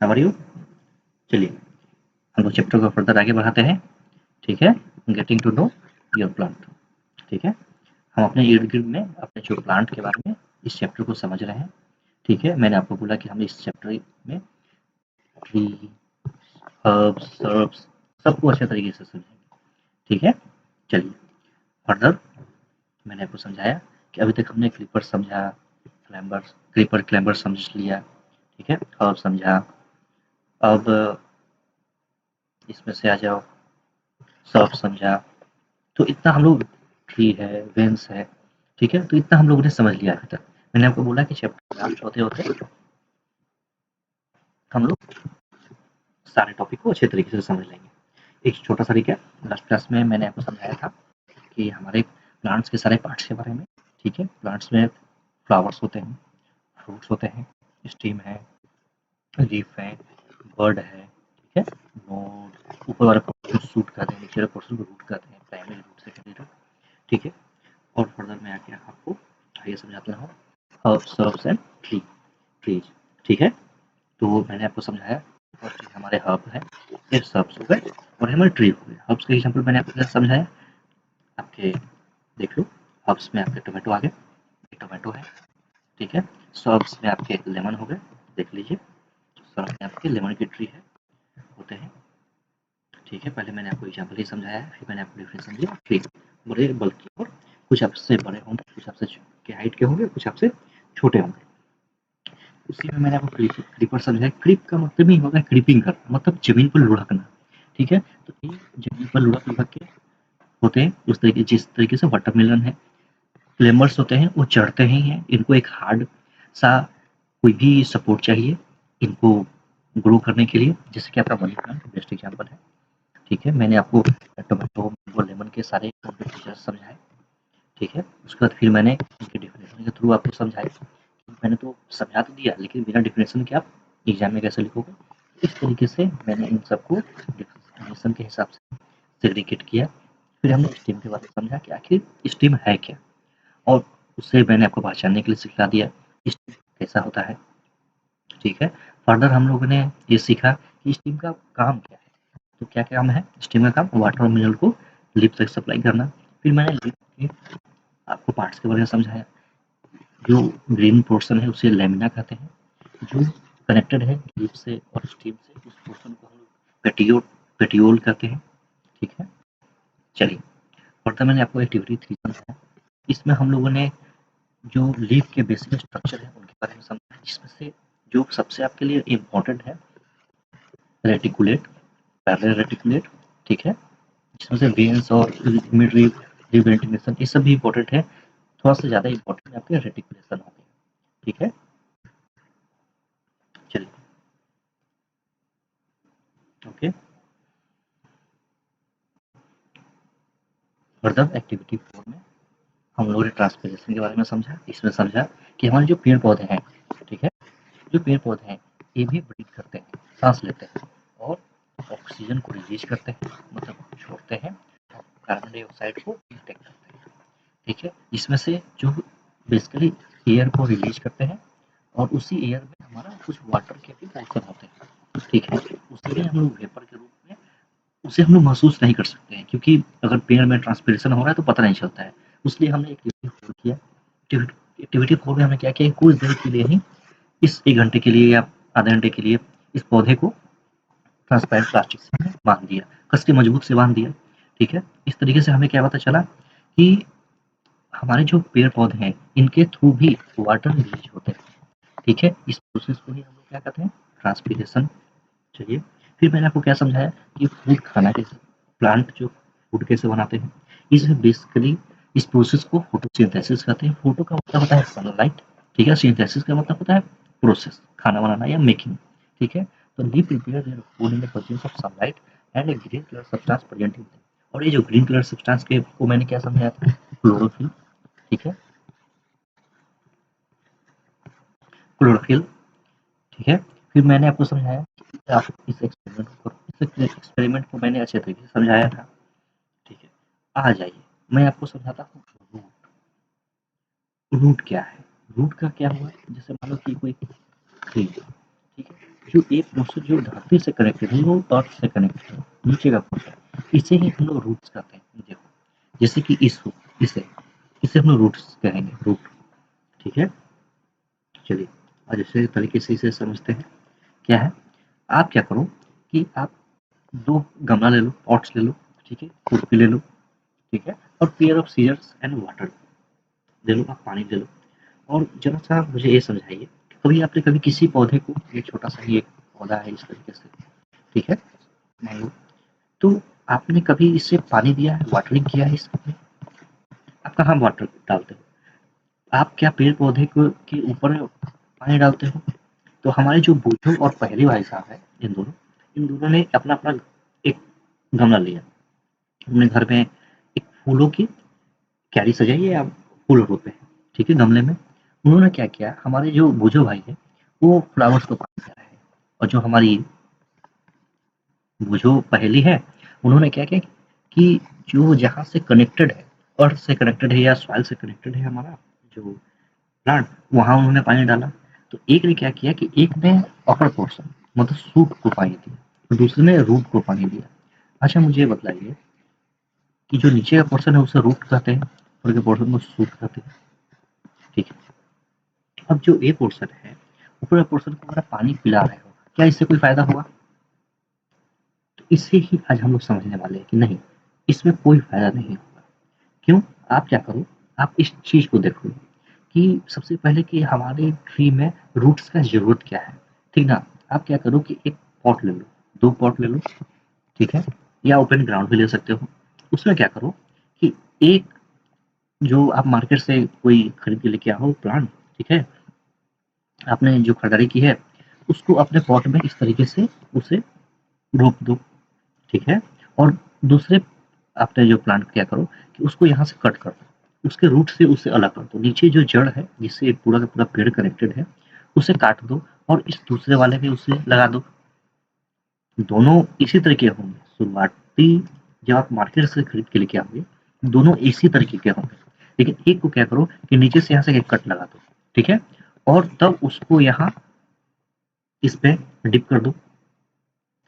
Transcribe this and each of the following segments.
How are you? चलिए हम लोग चैप्टर को फर्दर आगे बढ़ाते हैं, ठीक है? Getting to know your plant, ठीक है? हम अपने इर्द-गिर्द में अपने जो प्लांट के बारे में इस चैप्टर को समझ रहे हैं, ठीक है? मैंने आपको बोला कि हम इस चैप्टर में ट्री, हर्ब्स, सर्ब्स सबको अच्छे तरीके से समझेंगे, ठीक है? चलिए फर्दर मैंने आपको समझाया कि अभी तक हमने क्रीपर समझा, क्रीपर क्लैम्बर समझ लिया, ठीक है? हर्ब समझा, अब इसमें से आ जाओ सर्ब समझा, तो इतना हम लोग ट्री है, वेन्स है, ठीक है? तो इतना हम लोगों ने समझ लिया अभी तक। मैंने आपको बोला कि चैप्टर लास्ट होते-होते हम लोग सारे टॉपिक को अच्छे तरीके से समझ लेंगे। एक छोटा-सा रिकैप लास्ट क्लास में मैंने आपको समझाया था कि हमारे प्लांट्स के सारे पार्ट्स के बारे में, ठीक है? प्लांट्स में फ्लावर्स होते हैं, फ्रूट्स होते हैं, स्टेम है, लीफ है, बर्ड है, ठीक है? नोड ऊपर वाला पोर्शन शूट कहते हैं, नीचे वाले पोर्शन को रूट कहते हैं, प्राइमरी रूट, सेकेंडरी रूट, ठीक है? और फर्दर मैं आगे आपको आगे समझाता हूँ हर्ब्स, सर्ब्स एंड ट्रीज, ठीक है? तो मैंने आपको समझाया फर्स्ट चीज हमारे हर्ब है, फिर सर्ब्स हो गए और हमारे ट्री हो गए। हर्ब्स का एग्जांपल मैंने आपको समझाया, आपके देख लो, हर्ब्स में आपके टोमेटो आ गए, टोमेटो है, ठीक है? सर्ब्स में आपके लेमन हो गए, देख लीजिए, सर्ब में आपके लेमन की ट्री है, होते हैं, ठीक है? पहले मैंने आपको एग्जांपल ही समझाया है, फिर मैंने आपको डिफरेंस समझाया, ट्री बड़े बल्कि और कुछ आपसे बड़े होंगे, कुछ आपसे के हाइट के होंगे, कुछ आपसे छोटे होंगे। उसी में मैंने आपको क्रीपर समझाया, क्रीप का मतलब ही होता है क्रीपिंग करना, मतलब जमीन पर लुढ़कना, ठीक है? तो ये जमीन पर लुढ़क के होते हैं, उस तरीके जिस तरीके से वाटरमेलन है, क्लेमर्स होते हैं, वो चढ़ते ही हैं, इनको एक हार्ड सा कोई भी सपोर्ट चाहिए इनको ग्रो करने के लिए, जैसे कि आपका मनी प्लांट बेस्ट एग्जांपल है, ठीक है? मैंने आपको टोमेटो और लेमन के सारे फीचर्स समझाए, ठीक है? उसके बाद फिर मैंने इनके डेफिनेशन के थ्रू आपको समझाया। मैंने तो समझा तो दिया, लेकिन बिना डेफिनेशन के आप एग्जाम में कैसे लिखोगे? इस तरीके से मैंने इन सबको डेफिनेशन के हिसाब से सेग्रीगेट किया। फिर हमने स्टेम के बारे में समझा कि आखिर स्टेम है क्या, और उससे मैंने आपको पहचानने के लिए सिखा दिया स्टेम कैसा होता है, ठीक है? फर्दर हम लोगों ने ये सीखा कि स्टेम का काम क्या है। तो क्या काम है स्टेम का काम? वाटर और मिनरल को लीफ तक सप्लाई करना। फिर मैंने लीफ के आपको पार्ट्स के बारे में समझाया, जो ग्रीन पोर्शन है उसे लैमिना कहते हैं, जो कनेक्टेड है लीफ से और स्टेम से उस पोर्शन को हम लोग पेटियोल कहते हैं, ठीक है? चलिए फर्दर मैंने आपको एक्टिविटी 3 समझाया, इसमें हम लोगों ने जो लीफ के बेसिक स्ट्रक्चर है उनके बारे में समझा, जिसमें से जो सबसे आपके लिए इम्पोर्टेंट है रेटिकुलेट, पैरेलल रेटिकुलेट, ठीक है? जिसमें से वेन्स और मिड रिवेंटिलेशन ये सब भी इम्पोर्टेंट है, थोड़ा सा ज़्यादा इम्पोर्टेंट आपके रेटिकुलेशन हो गया, ठीक है? चलिए ओके, फर्दर एक्टिविटी 4 में हम लोगों ने ट्रांसपिरेशन के बारे में समझा, इसमें समझा कि हमारे जो पेड़ पौधे हैं, ठीक है? जो पेड़ पौधे हैं ये भी ब्रीथ करते हैं, सांस लेते हैं और ऑक्सीजन को रिलीज करते हैं, मतलब छोड़ते हैं, और कार्बन डाइऑक्साइड को इनटेक करते हैं, ठीक है? इसमें से जो बेसिकली एयर को रिलीज करते हैं और उसी एयर में हमारा कुछ वाटर के भी पोर्शन होते हैं, ठीक है? उसे भी हम लोग वेपर के रूप में उसे हम लोग महसूस नहीं कर सकते हैं, क्योंकि अगर पेड़ में ट्रांसपिरेशन हो रहा है तो पता नहीं चलता है, इसलिए हमने एक्टिविटी 4 किया। एक्टिविटी 4 में हमने क्या किया, कुछ देर के लिए ही इस 1 घंटे के लिए या आधे घंटे के लिए इस पौधे को ट्रांसपेरेंट प्लास्टिक से बांध दिया, कस के मजबूत से बांध दिया, ठीक है? इस तरीके से हमें क्या पता चला कि हमारे जो पेड़ पौधे हैं इनके थ्रू भी वाटर रिलीज होते हैं, ठीक है? इस प्रोसेस को ही हम लोग क्या कहते हैं, ट्रांसपीरेशन। चलिए फिर मैंने आपको क्या समझाया कि फूड खाना कैसे, प्लांट जो फूड कैसे बनाते हैं, इसमें बेसिकली इस प्रोसेस को फोटोसिंथेसिस कहते हैं। फोटो का मतलब होता है सनलाइट, ठीक है? सिंथेसिस का मतलब होता है प्रोसेस, खाना बनाना या मेकिंग, ठीक है? तो leaf prepare their food in the presence of sunlight and A green colour substance present in them. और ये जो ग्रीन कलर सब्सटेंस के को मैंने क्या समझाया था, क्लोरोफिल, ठीक है? क्लोरोफिल, ठीक है? फिर मैंने आपको समझाया कि आप इस एक्सपेरिमेंट को करो, इस एक्सपेरिमेंट को मैंने अच्छे तरीके से समझाया था, ठीक है? आ जाइए मैं आपको समझाता हूँ रूट। रूट क्या है? रूट का क्या हुआ, जैसे मान लो कि कोई ट्री, ठीक है? जो एक पोर्शन जो धरती से कनेक्टेड है, वो अर्थ से कनेक्टेड है, नीचे का पोर्शन, इसे ही हम लोग रूट्स कहते हैं। देखो, जैसे कि इसे इसे हम लोग रूट्स कहेंगे, रूट। ठीक है, चलिए आज इसे तरीके से इसे समझते हैं। क्या है, आप क्या करो कि आप 2 गमला ले लो, पॉट्स ले लो, ठीक है, खुरपी ले लो, ठीक है, और pair of scissors and water ले लो, आप पानी ले लो। और ज़रा-सा मुझे ये समझाइए, कभी आपने कभी किसी पौधे को, ये छोटा-सा ही एक पौधा है इस तरीके से, ठीक है, मान लो, तो आपने कभी इसे पानी दिया है, वाटरिंग किया है इसमें? आप कहाँ वाटर डालते हो? आप क्या पेड़-पौधे को के ऊपर पानी डालते हो? तो हमारे जो बुद्धू और पहली भाई साहब है, इन दोनों ने अपना-अपना एक गमला लिया। अपने घर में एक फूलों की क्यारी सजाई है, आप फूल रोपे हैं, ठीक है, गमले में। उन्होंने क्या किया, हमारे जो बुझो भाई है, वो फ्लावर्स को पानी दे रहे हैं, और जो हमारी बुझो पहेली है, उन्होंने क्या किया कि जो जहाँ से कनेक्टेड है, अर्थ से कनेक्टेड है या सॉइल से कनेक्टेड है हमारा जो प्लांट, वहाँ उन्होंने पानी डाला। तो एक ने क्या किया कि एक ने अपर पोर्शन मतलब शूट को पानी दिया, और दूसरे ने रूट को पानी दिया। अच्छा मुझे ये बतलाइए कि जो नीचे का पोर्शन है उसे रूट कहते हैं, ऊपर के पोर्शन को शूट कहते हैं, ठीक है। अब जो ए पोर्शन है, ऊपर का पोर्शन को अगर पानी पिला रहे हो, क्या इससे कोई फायदा होगा? तो इसे ही आज हम लोग समझने वाले हैं कि नहीं, इसमें कोई फायदा नहीं होगा। क्यों? आप क्या करो, आप इस चीज को देखो कि सबसे पहले कि हमारे ट्री में रूट्स का ज़रूरत क्या है, ठीक ना? आप क्या करो कि एक पॉट ले लो, 2 पॉट ले लो, ठीक है? या ओपन ग्राउंड भी ले सकते हो। उसमें क्या करो कि एक जो आप मार्केट से कोई खरीद के लेके आओ प्लांट, ठीक है? आपने जो खरीदारी की है, उसको अपने पॉट में इस तरीके से उसे रोप दो, ठीक है? और दूसरे आपने जो प्लांट क्या करो कि उसको यहाँ से कट कर दो, उसके रूट से उसे अलग कर दो, नीचे जो जड़ है जिससे पूरा का पूरा पेड़ कनेक्टेड है, उसे काट दो और इस दूसरे वाले में उसे लगा दो। दोनों इसी तरह के होंगे, शुरुआती जब आप मार्केट से खरीद के लेके आओगे, दोनों इसी तरीके के होंगे, लेकिन एक को क्या करो कि नीचे से यहाँ से एक कट लगा दो, ठीक है? और तब उसको यहाँ इस पे डिप कर दो,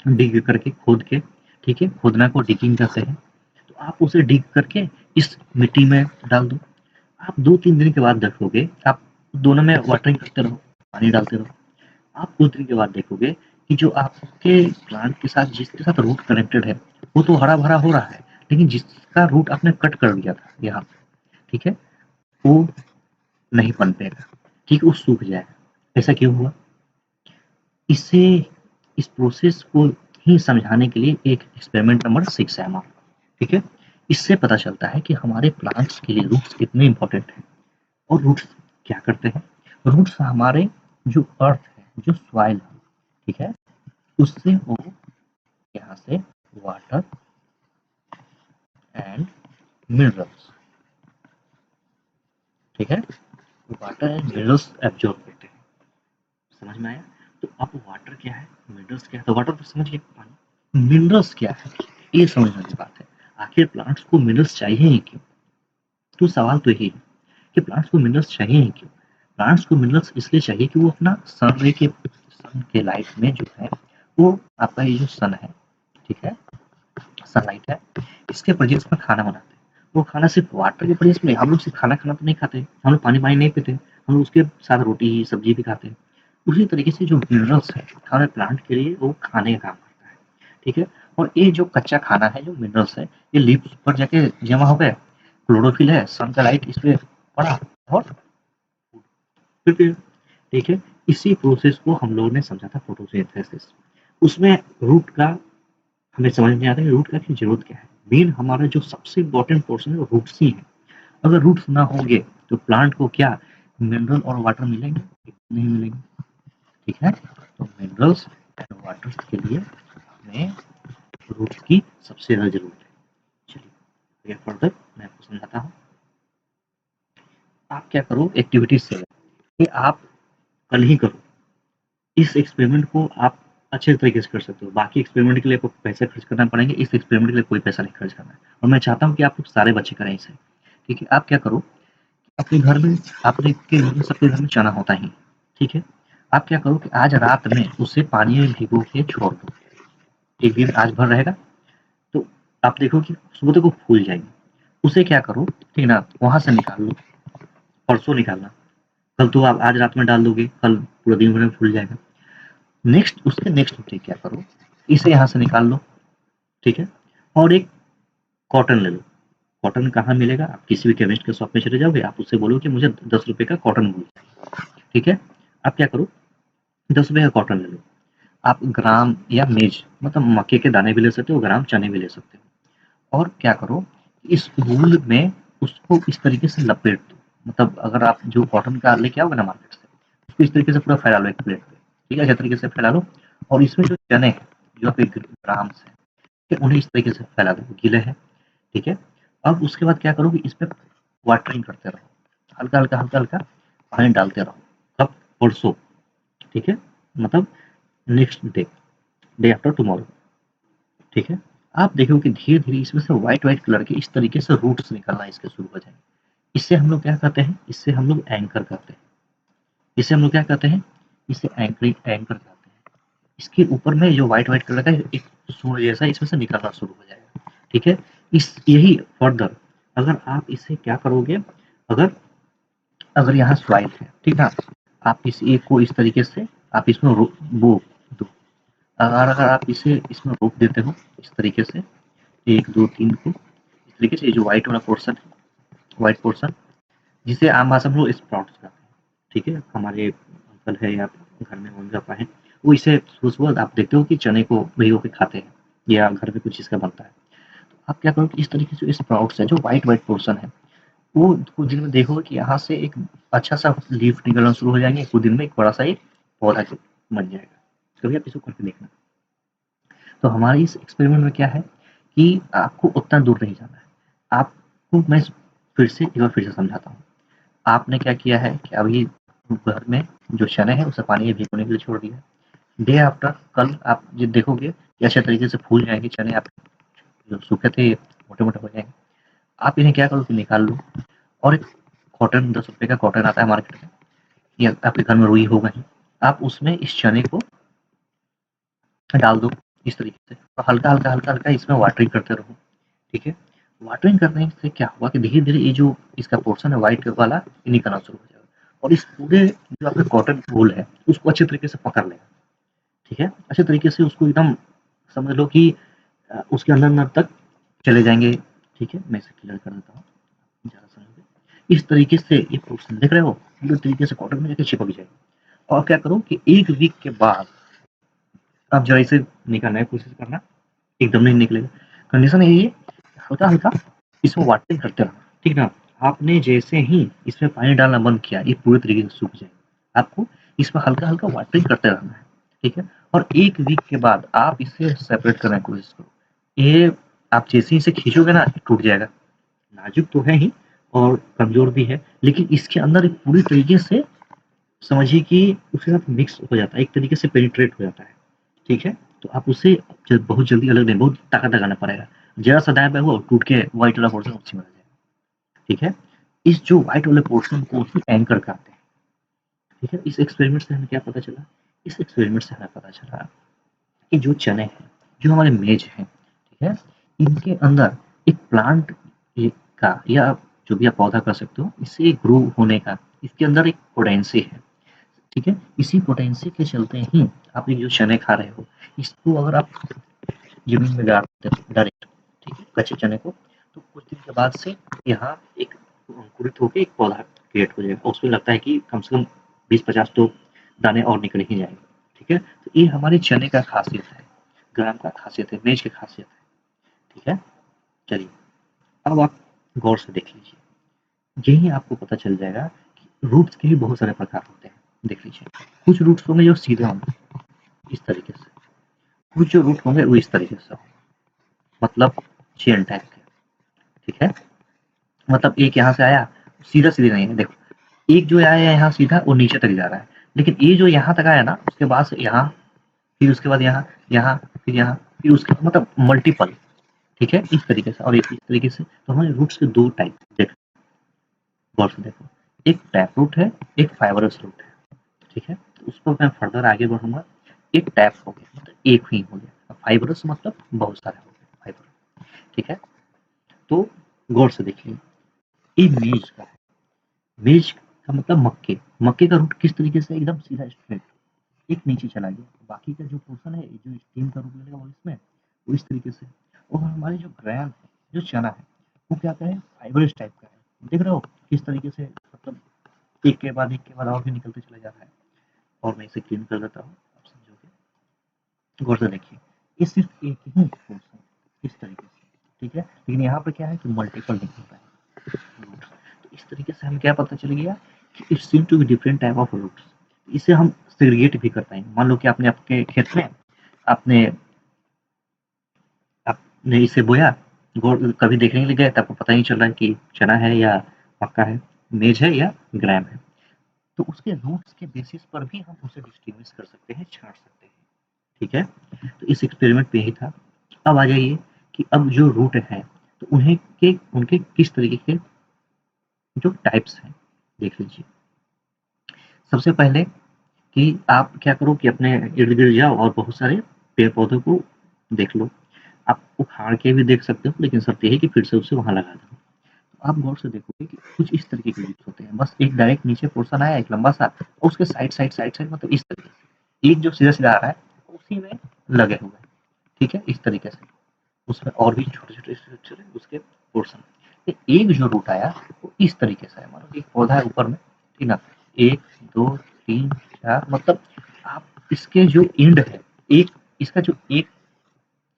डिग करके खोद के, ठीक है, खोदना को डिगिंग कहते हैं। तो आप उसे डिग करके इस मिट्टी में डाल दो। आप 2-3 दिन के बाद देखोगे, आप दोनों में वाटरिंग करते रहो, पानी डालते रहो। आप कुछ दिन के बाद देखोगे कि जो आपके प्लांट के साथ जिसके साथ रूट कनेक्टेड है, वो तो हरा भरा हो रहा है, लेकिन जिसका रूट आपने कट कर दिया था यहाँ, ठीक है, वो नहीं पनपेगा, ठीक है, वो सूख जाएगा। ऐसा क्यों हुआ? इसे इस प्रोसेस को ही समझाने के लिए एक एक्सपेरिमेंट नंबर 6 है हमारा, ठीक है। इससे पता चलता है कि हमारे प्लांट्स के लिए रूट्स कितने इंपॉर्टेंट हैं। और रूट्स क्या करते हैं? रूट्स हमारे जो अर्थ है, जो सॉइल है, ठीक है, उससे वो यहाँ से वाटर एंड मिनरल्स, ठीक है, वाटर एंड मिनरल्स एब्जॉर्ब करते हैं। समझ में आया? तो अब वाटर क्या है, मिनरल्स क्या है? तो वाटर तो समझ गए, पानी। मिनरल्स क्या है, ये समझने की बात है। आखिर प्लांट्स को मिनरल्स चाहिए ही क्यों? तो सवाल तो यही है कि प्लांट्स को मिनरल्स चाहिए ही क्यों? प्लांट्स को मिनरल्स इसलिए चाहिए कि वो अपना सन के लाइट में जो है, वो आपका ये जो सन है, ठीक है, सनलाइट है, इसके प्रेजेंस में खाना बनाते हैं। वो खाना सिर्फ वाटर के प्रेजेंस में, हम लोग सिर्फ खाना खाना तो नहीं खाते, हम लोग पानी-वानी नहीं पीते, हम लोग उसके साथ रोटी, सब्जी भी खाते हैं। उसी तरीके से जो मिनरल्स है, हमारे प्लांट के लिए वो खाने का काम करता है, ठीक है? और ये जो कच्चा खाना है, जो मिनरल्स है, ये लीव्स पर जाके जमा हो गए, क्लोरोफिल है, सन का लाइट इस पे पड़ा और फिर ठीक है, इसी प्रोसेस को हम लोगों ने समझा था फोटोसिंथेसिस। उसमें रूट का हमें समझ में आता है, रूट का की जरूरत क्या है। मेन हमारा जो सबसे इम्पोर्टेंट पोर्शन है वो रूट्स ही है। अगर रूट्स ना होंगे तो प्लांट को क्या मिनरल और वाटर मिलेंगे? नहीं मिलेंगे, ठीक है। तो मिनरल्स एंड वाटर के लिए हमें रूट्स की सबसे ज्यादा जरूरत है। चलिए आगे फर्दर मैं आपको समझाता हूँ। आप क्या करो, एक्टिविटीज से ये आप कल ही करो। इस एक्सपेरिमेंट को आप अच्छे तरीके से कर सकते हो। बाकी एक्सपेरिमेंट के लिए आपको पैसे खर्च करना पड़ेंगे, इस एक्सपेरिमेंट के लिए कोई पैसा नहीं खर्च करना है। और मैं चाहता हूँ कि आप लोग सारे बच्चे करें इसे, ठीक है। आप क्या करो, अपने घर में, आपने के घर में, सबके घर में चना होता ही, ठीक है। आप क्या करो कि आज रात में उसे पानी में भिगो के छोड़ दो, एक दिन आज भर रहेगा, तो आप देखो कि सुबह तक वो फूल जाएगी। उसे क्या करो, ठीक है ना, वहाँ से निकाल लो, परसों निकालना, कल तो आप आज रात में डाल दोगे, कल पूरा दिन भर में फूल जाएगा। नेक्स्ट उसके नेक्स्ट डे क्या करो, इसे यहाँ से निकाल लो, ठीक है, और एक कॉटन ले लो। कॉटन कहाँ मिलेगा, आप किसी भी केमिस्ट के शॉप में चले जाओगे, आप उससे बोलो कि मुझे 10 रुपए का कॉटन वूल चाहिए, ठीक है। आप क्या करो, 10 रुपए का कॉटन ले लो। आप ग्राम या मेज मतलब मक्के के दाने भी ले सकते हो, ग्राम चने भी ले सकते हो। और क्या करो, इस वूल में उसको इस तरीके से लपेट दो, मतलब अगर आप जो कॉटन का लेके आओगे ना मार्केट से, उसको इस तरीके से पूरा फैला लो एक प्लेट पे, ठीक है, अच्छे तरीके से फैला लो। और इसमें जो चने हैं, जो आपके ग्राम्स हैं, ठीक है, उन्हें इस तरीके से फैला दो, गीले हैं, ठीक है। अब उसके बाद क्या करो कि इस पे वाटरिंग करते रहो, हल्का-हल्का, हल्का-हल्का पानी डालते रहो। कब? परसों, ठीक है, मतलब next day, day after tomorrow, ठीक है। आप देखोगे कि धीरे-धीरे इसमें से व्हाइट-व्हाइट कलर के इस तरीके से रूट्स निकलना इसके शुरू हो जाएँगे। इससे हम लोग क्या कहते हैं? इससे हम लोग एंकर कहते हैं। इसे हम लोग क्या कहते हैं? इसे एंकरिंग एंकर कहते हैं। इसके ऊपर में जो व्हाइट-व्हाइट कलर का एक सूर्य जैसा इसमें से निकलना शुरू हो जाएगा, ठीक है। इस यही फर्दर अगर आप इसे क्या करोगे, अगर अगर यहाँ स्वाइल है, ठीक है, आप इस एक को इस तरीके से आप इसमें बो दो। अगर अगर आप इसे इसमें रोक देते हो इस तरीके से 1, 2, 3 को इस तरीके से, ये जो व्हाइट वाला पोर्शन है, व्हाइट पोर्शन, जिसे आम भाषा में लोग स्प्राउट्स कहते हैं, ठीक है। हमारे अंकल है या घर में मम्मी पापा हैं, वो इसे सुबह-सुबह आप देखते हो कि चने को भिगो के खाते हैं या घर में कुछ इसका बनता है। तो आप क्या करो कि इस तरीके से स्प्राउट्स है, जो व्हाइट व्हाइट पोर्शन है, वो कुछ दिन में देखोगे कि यहाँ से एक अच्छा-सा लीफ निकलना शुरू हो जाएँगे, कुछ दिन में एक बड़ा-सा एक पौधा बन जाएगा। कभी आप इसको करके देखना। तो हमारे इस एक्सपेरिमेंट में क्या है कि आपको उतना दूर नहीं जाना है। आपको मैं फिर से समझाता हूँ। आपने क्या किया है कि अभी घर में जो चने हैं उसे पानी में भिगोने के लिए छोड़ दिया। डे आफ्टर कल आप ये देखोगे कि अच्छे तरीके से फूल जाएँगे चने, आप जो सूखे थे मोटे-मोटे हो जाएँगे। आप इन्हें क्या करो कि निकाल लो, और एक कॉटन 10 रुपए का कॉटन आता है मार्केट में, या आपके घर में रुई होगा ही, आप उसमें इस चने को डाल दो इस तरीके से, और हल्का-हल्का, हल्का-हल्का इसमें वाटरिंग करते रहो, ठीक है। वाटरिंग करने से क्या हुआ कि धीरे-धीरे ये जो इसका पोर्शन है व्हाइट वाला, ये निकलना शुरू हो जाएगा, और इस पूरे जो आपका कॉटन वूल है उसको अच्छे तरीके से पकड़ लेगा, ठीक है। अच्छे तरीके से उसको एकदम समझ लो कि उसके अंदर-अंदर तक चले जाएँगे, ठीक है। मैं इसे क्लियर कर देता हूँ, ज़्यादा समझोगे। इस तरीके से ये पोर्शन देख रहे हो, पूरे तरीके से कॉटन में जाके चिपक जाएगा। और क्या करो कि 1 वीक के बाद आप ज़रा इसे निकालने की कोशिश करना, एकदम नहीं निकलेगा। कंडीशन यही है, हल्का-हल्का इसमें वाटरिंग करते रहना, ठीक ना? आपने जैसे ही इसमें पानी डालना बंद किया, ये पूरे तरीके से सूख जाएगा। आपको इसमें हल्का-हल्का वाटरिंग करते रहना है, ठीक है? और 1 वीक के बाद आप इसे सेपरेट करने की कोशिश करो। ये आप जैसे ही इसे खींचोगे ना, ये टूट जाएगा। नाजुक तो है ही और कमज़ोर भी है, लेकिन इसके अंदर एक पूरी तरीके से समझिए कि उसके साथ मिक्स हो जाता है, एक तरीके से पेनिट्रेट हो जाता है, ठीक है? तो आप उसे बहुत जल्दी अलग नहीं, बहुत ताकत लगाना पड़ेगा। ज़रा-सा दायाँ-बायाँ हुआ और टूट के व्हाइट वाला पोर्शन उसी में रह जाएगा, ठीक है? इस जो व्हाइट वाले पोर्शन को ही एंकर कहते हैं, ठीक है? इस एक्सपेरिमेंट से हमें क्या पता चला? इस एक्सपेरिमेंट से हमें पता चला कि जो चने हैं, जो हमारे मेज हैं, ठीक है? इनके अंदर एक प्लांट का या जो भी आप पौधा कर सकते हो, इससे ग्रो होने का इसके अंदर एक पोटेंसी है, ठीक है? इसी पोटेंसी के चलते ही आप ये जो चने खा रहे हो, इसको अगर आप ज़मीन में गाड़ देते हो डायरेक्ट, ठीक है? कच्चे चने को, तो कुछ दिन के बाद से यहाँ एक अंकुरित होके एक पौधा क्रिएट हो जाएगा, और उसमें लगता है कि कम से कम 20-50 तो दाने और निकल ही जाएँगे, ठीक है? तो ये हमारे चने का खासियत है, ग्राम का खासियत है, मेज की खासियत है, ठीक है? चलिए, अब आप गौर से देख लीजिए, यही आपको पता चल जाएगा कि रूट्स के भी बहुत सारे प्रकार होते हैं। देख लीजिए, कुछ रूट्स होंगे जो सीधे होंगे, इस तरीके से, कुछ जो रूट होंगे वो इस तरीके से होंगे, मतलब चेन टाइप के, ठीक है? मतलब एक यहाँ से आया, सीधा-सीधा नहीं है, देखो, एक जो आया यहाँ सीधा वो नीचे तक जा रहा है, लेकिन ये जो यहाँ तक आया ना, उसके बाद से यहाँ, फिर उसके बाद यहाँ, यहाँ, फिर यहाँ, फिर उसके मतलब मल्टीपल, ठीक है? इस तरीके से और इस तरीके से। तो हमारे रूट्स के 2 टाइप देख, गौर से देखो, एक टैप रूट है, एक फाइबरस रूट है, ठीक है, तो उस पर मैं फर्दर आगे बढ़ूँगा। एक टैप हो गया, मतलब एक ही हो गया। फाइबरस मतलब बहुत सारे हो गए फाइबर, ठीक है। तो गौर से देखिए, ये मेज का है। मेज का मतलब मक्के, मक्के का रूट किस तरीके से एकदम सीधा स्ट्रेट एक नीचे चला गया, बाकी का जो पोर्शन है जो स्टीम का रूट लेगा वो इसमें, वो इस तरीके से। और हमारी जो ग्राम है, जो चना है, वो क्या है, फाइबरस टाइप का है। देख रहे हो किस तरीके से, मतलब एक के बाद और भी निकलते चला जा रहा है। और मैं इसे क्लीन कर देता हूँ, आप समझोगे। गौर से देखिए, ये सिर्फ एक ही पोर्शन इस तरीके से, ठीक है। लेकिन यहाँ पे क्या है कि मल्टीपल निकल रहा है रूट। तो इस तरीके से हमें क्या पता चल गया कि it seem to be different type of roots. इसे हम सेग्रीगेट भी कर पाएंगे। मान लो कि आपने आपके खेत में आपने आपने इसे बोया, कभी देखने के लिए गए तो आपको पता नहीं चल रहा है कि चना है या मक्का है, मेज है या ग्राम है। तो उसके रूट्स के बेसिस पर भी हम उसे डिस्टिंग्विश कर सकते हैं, छांट सकते हैं, ठीक है। तो इस एक्सपेरिमेंट में यही था। अब आ जाइए कि अब जो रूट है, तो उनके किस तरीके के जो टाइप्स हैं, देख लीजिए। सबसे पहले कि आप क्या करो कि अपने इर्द-गिर्द जाओ और बहुत सारे पेड़-पौधों को देख लो। आप उखाड़ के भी देख सकते हो, लेकिन शर्त ये है कि फिर से उसे वहाँ लगा दो। तो आप गौर से देखोगे कि कुछ इस तरीके के लीव्स होते हैं। बस एक डायरेक्ट नीचे पोर्शन आया एक लंबा-सा, और उसके साइड मतलब इस तरीके से। एक जो सीधा-सीधा आ रहा है, उसी में लगे हुए हैं, ठीक है? इस तरीके से। उसमें और भी छोटे-छोटे उसके पोर्शन। तो एक जो रूट आया, वो इस तरीके से है। मान लो एक पौधा है ऊपर में, ठीक ना? 1, 2, 3, 4, मतलब आप इसके जो एंड है, एक इसका जो एक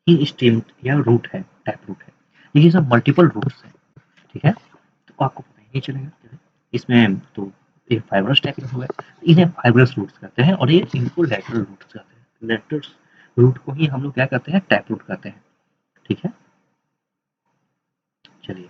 ही स्टेम या रूट है, टैप रूट है। लेकिन इसमें मल्टीपल रूट्स हैं, ठीक है? तो आपको पता ही नहीं चलेगा। इसमें तो एक फाइब्रस टाइप के हो गए, इन्हें फाइब्रस रूट्स कहते हैं, और ये इनको लैटरल रूट्स कहते हैं। लैटरल रूट को ही हम लोग क्या कहते हैं, टैप रूट कहते हैं, ठीक है। चलिए,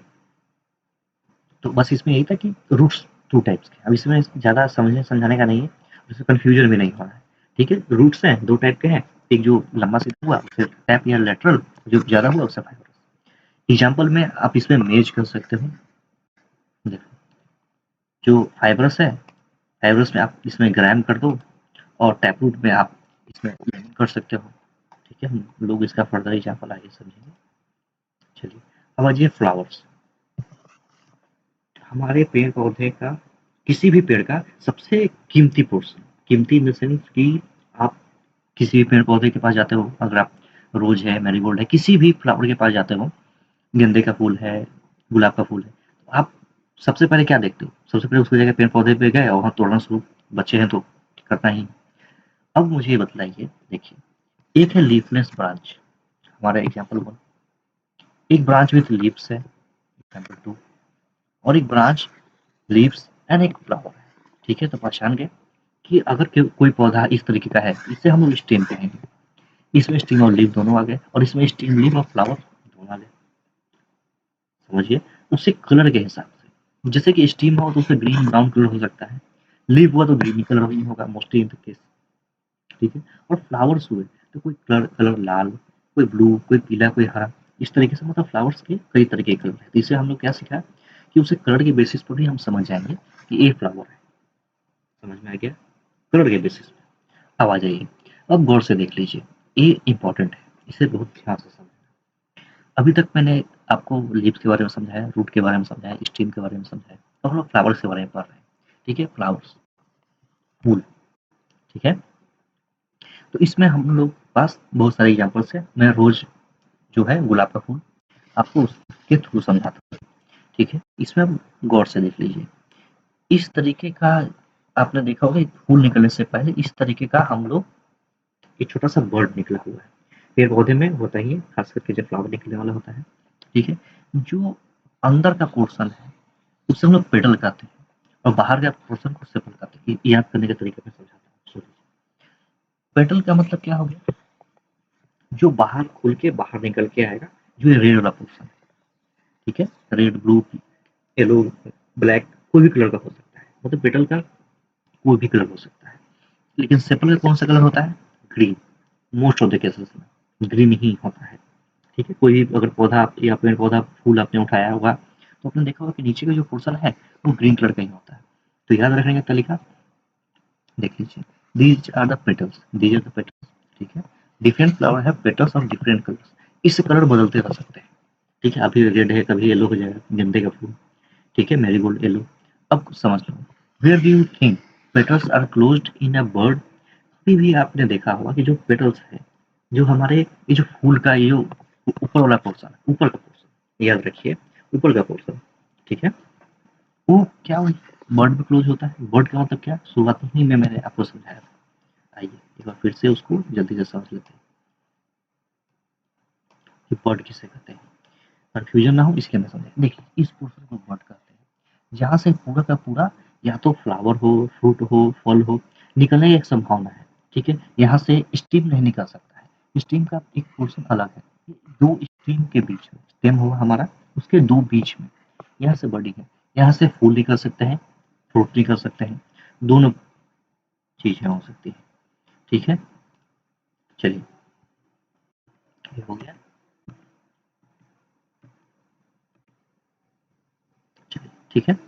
तो बस इसमें यही था कि रूट्स टू टाइप्स के। अब इसमें ज़्यादा समझने समझाने का नहीं है, जिससे कन्फ्यूजन भी नहीं होना है, ठीक है। रूट्स हैं, दो टाइप के हैं। एक जो लंबा सीधा हुआ उसे टैप या लैटरल, जो ज़्यादा हुआ उसे फाइब्रस। एग्जाम्पल में आप इसमें मेज कर सकते हो। देखो, जो फाइब्रस है, फाइब्रस में आप इसमें ग्राम कर दो, और टैप रूट में आप इसमें लेमन कर सकते हो, ठीक है। हम लोग इसका फर्दर एग्जाम्पल आगे समझेंगे। चलिए, अब आ जाइए फ्लावर्स। हमारे पेड़ पौधे का, किसी भी पेड़ का सबसे कीमती पोर्शन, कीमती इन द सेंस कि आप किसी भी पेड़ पौधे के पास जाते हो, अगर आप रोज है, मैरीगोल्ड है, किसी भी फ्लावर के पास जाते हो, गेंदे का फूल है, गुलाब का फूल है, तो आप सबसे पहले क्या देखते हो? सबसे पहले उसकी जगह पेड़ पौधे पे गए और वहाँ तोड़ना शुरू, बच्चे हैं तो करना ही। अब मुझे ये बताइए, देखिए, एक है लीफलेस ब्रांच, हमारा एग्जाम्पल वन। एक ब्रांच विथ लीव्स है, एग्जाम्पल टू। और एक ब्रांच, लीव्स एंड एक फ्लावर है, ठीक है। तो पहचान गए कि अगर कोई पौधा इस तरीके का है, इसे हम लोग स्टेम कहेंगे। इसमें स्टीम और लीफ दोनों आ गए, और इसमें स्टीम, लीफ और फ्लावर दोनों आ गए, समझिए। उसी कलर के हिसाब से, जैसे कि स्टीम हो तो उसमें ग्रीन ब्राउन कलर हो सकता है, लीफ हुआ तो ग्रीन कलर ही होगा मोस्टली इन द केस, ठीक है। और फ्लावर्स हुए तो कोई कलर कलर लाल, कोई ब्लू, कोई पीला, कोई हरा, इस तरीके से। मतलब फ्लावर्स के कई तरह के कलर है। तो इससे हम लोग क्या सीखा कि उसे कलर के बेसिस पर भी हम समझ जाएंगे कि ये फ्लावर है, समझ में आ गया, कलर के बेसिस पे। अब आ जाइए, अब गौर से देख लीजिए, ये इंपॉर्टेंट है, इसे बहुत ध्यान से समझना। अभी तक मैंने आपको लीव्स के बारे में समझाया, रूट के बारे में समझाया, स्टीम के बारे में समझाया, तो हम लोग फ्लावर्स के बारे में पढ़ रहे हैं, ठीक है। फ्लावर्स, फूल, ठीक है। तो इसमें हम लोग पास बहुत सारे एग्जाम्पल्स है। मैं रोज जो है गुलाब का फूल आपको उसके थ्रू समझाता हूँ, ठीक है। इसमें आप गौर से देख लीजिए, इस तरीके का आपने देखा होगा, फूल निकलने से पहले इस तरीके का हम लोग एक छोटा सा बर्ड निकला हुआ है। पेड़ पौधे में होता ही है, खास करके जब फ्लावर निकलने वाला होता है, ठीक है। जो अंदर का पोर्शन है उसे हम लोग पेटल कहते हैं, और बाहर का पोर्शन को सेपल कहते हैं। याद करने के तरीके में समझाता हूँ। पेटल का मतलब क्या हो गया, जो बाहर खुल के बाहर निकल के आएगा, जो ये रेड वाला पोर्शन है, ठीक है। रेड, ब्लू, येलो, ब्लैक, कोई भी कलर का हो सकता है। मतलब पेटल का कोई भी कलर हो सकता है। लेकिन सेपल का कौन सा कलर होता है? Green. Most of the cases में ग्रीन ही होता है, ठीक है। कोई भी अगर पौधा या पेड़ पौधा फूल आपने उठाया होगा, तो आपने देखा होगा कि नीचे का जो पोर्शन है वो ग्रीन कलर का ही होता है। तो याद रखने का तरीका, देख लीजिए, दीज आर द पेटल्स, ठीक है। डिफरेंट फ्लावर है पेटल्स ऑफ डिफरेंट कलर्स, इससे कलर बदलते रह सकते हैं, ठीक है। अभी रेड है, कभी येलो हो जाएगा, गेंदे का फूल, ठीक है, मैरीगोल्ड येलो। अब समझ लो, where do you think petals are closed in a bird. कभी भी आपने देखा होगा कि जो पेटल्स है, जो हमारे ये जो फूल का ये जो ऊपर वाला पोर्शन, ऊपर का पोर्शन याद रखिए, ऊपर का पोर्शन, ठीक है, वो क्या बर्ड में क्लोज होता है। बर्ड का मतलब क्या, शुरुआत ही में मैंने आपको समझाया था। आइए एक बार फिर से उसको जल्दी से समझ लेते हैं कि बर्ड किसे कहते हैं, कंफ्यूजन ना हो इसलिए मैं समझाया। देखिए, इस पोर्शन को बर्ड कहते हैं, जहाँ से पूरा का पूरा या तो फ्लावर हो, फ्रूट हो, फल हो, निकलने की एक संभावना है, ठीक है। यहाँ से स्टीम नहीं निकल सकता है, स्टीम का एक पोर्शन अलग है। दो स्टीम के बीच में स्टेम होगा हमारा, उसके दो बीच में यहाँ से बर्डिंग है, यहाँ से फूल निकल सकते हैं, फ्रूट निकल सकते हैं, दोनों चीजें हो सकती है, ठीक है। चलिए, ये हो गया। चलिए, ठीक है।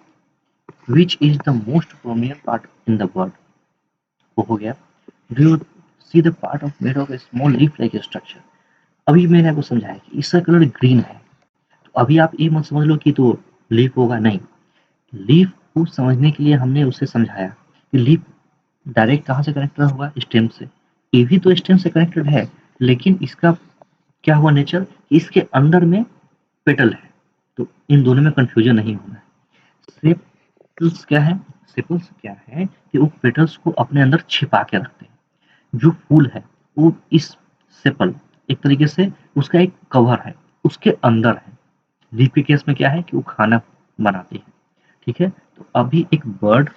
Which is the most prominent part in the word, वो हो गया। Do you see the part of made of A small leaf like structure. अभी मैंने आपको समझाया कि इसका कलर ग्रीन है, तो अभी आप ये मत समझ लो कि तो लीफ होगा, नहीं। लीफ को समझने के लिए हमने उसे समझाया कि लीफ डायरेक्ट कहाँ से कनेक्टेड होगा, स्टेम से। ये भी तो स्टेम से कनेक्टेड है, लेकिन इसका क्या हुआ नेचर, इसके अंदर में पेटल है, तो इन दोनों में कंफ्यूजन नहीं होना है। सेपल्स क्या है, सेपल्स क्या है कि वो पेटल्स को अपने अंदर छिपा के रखते हैं। जो फूल है वो इस सेपल एक तरीके से उसका एक कवर है, उसके अंदर है। लीफ के केस में क्या है कि वो खाना बनाती है, ठीक है। तो अभी एक बर्ड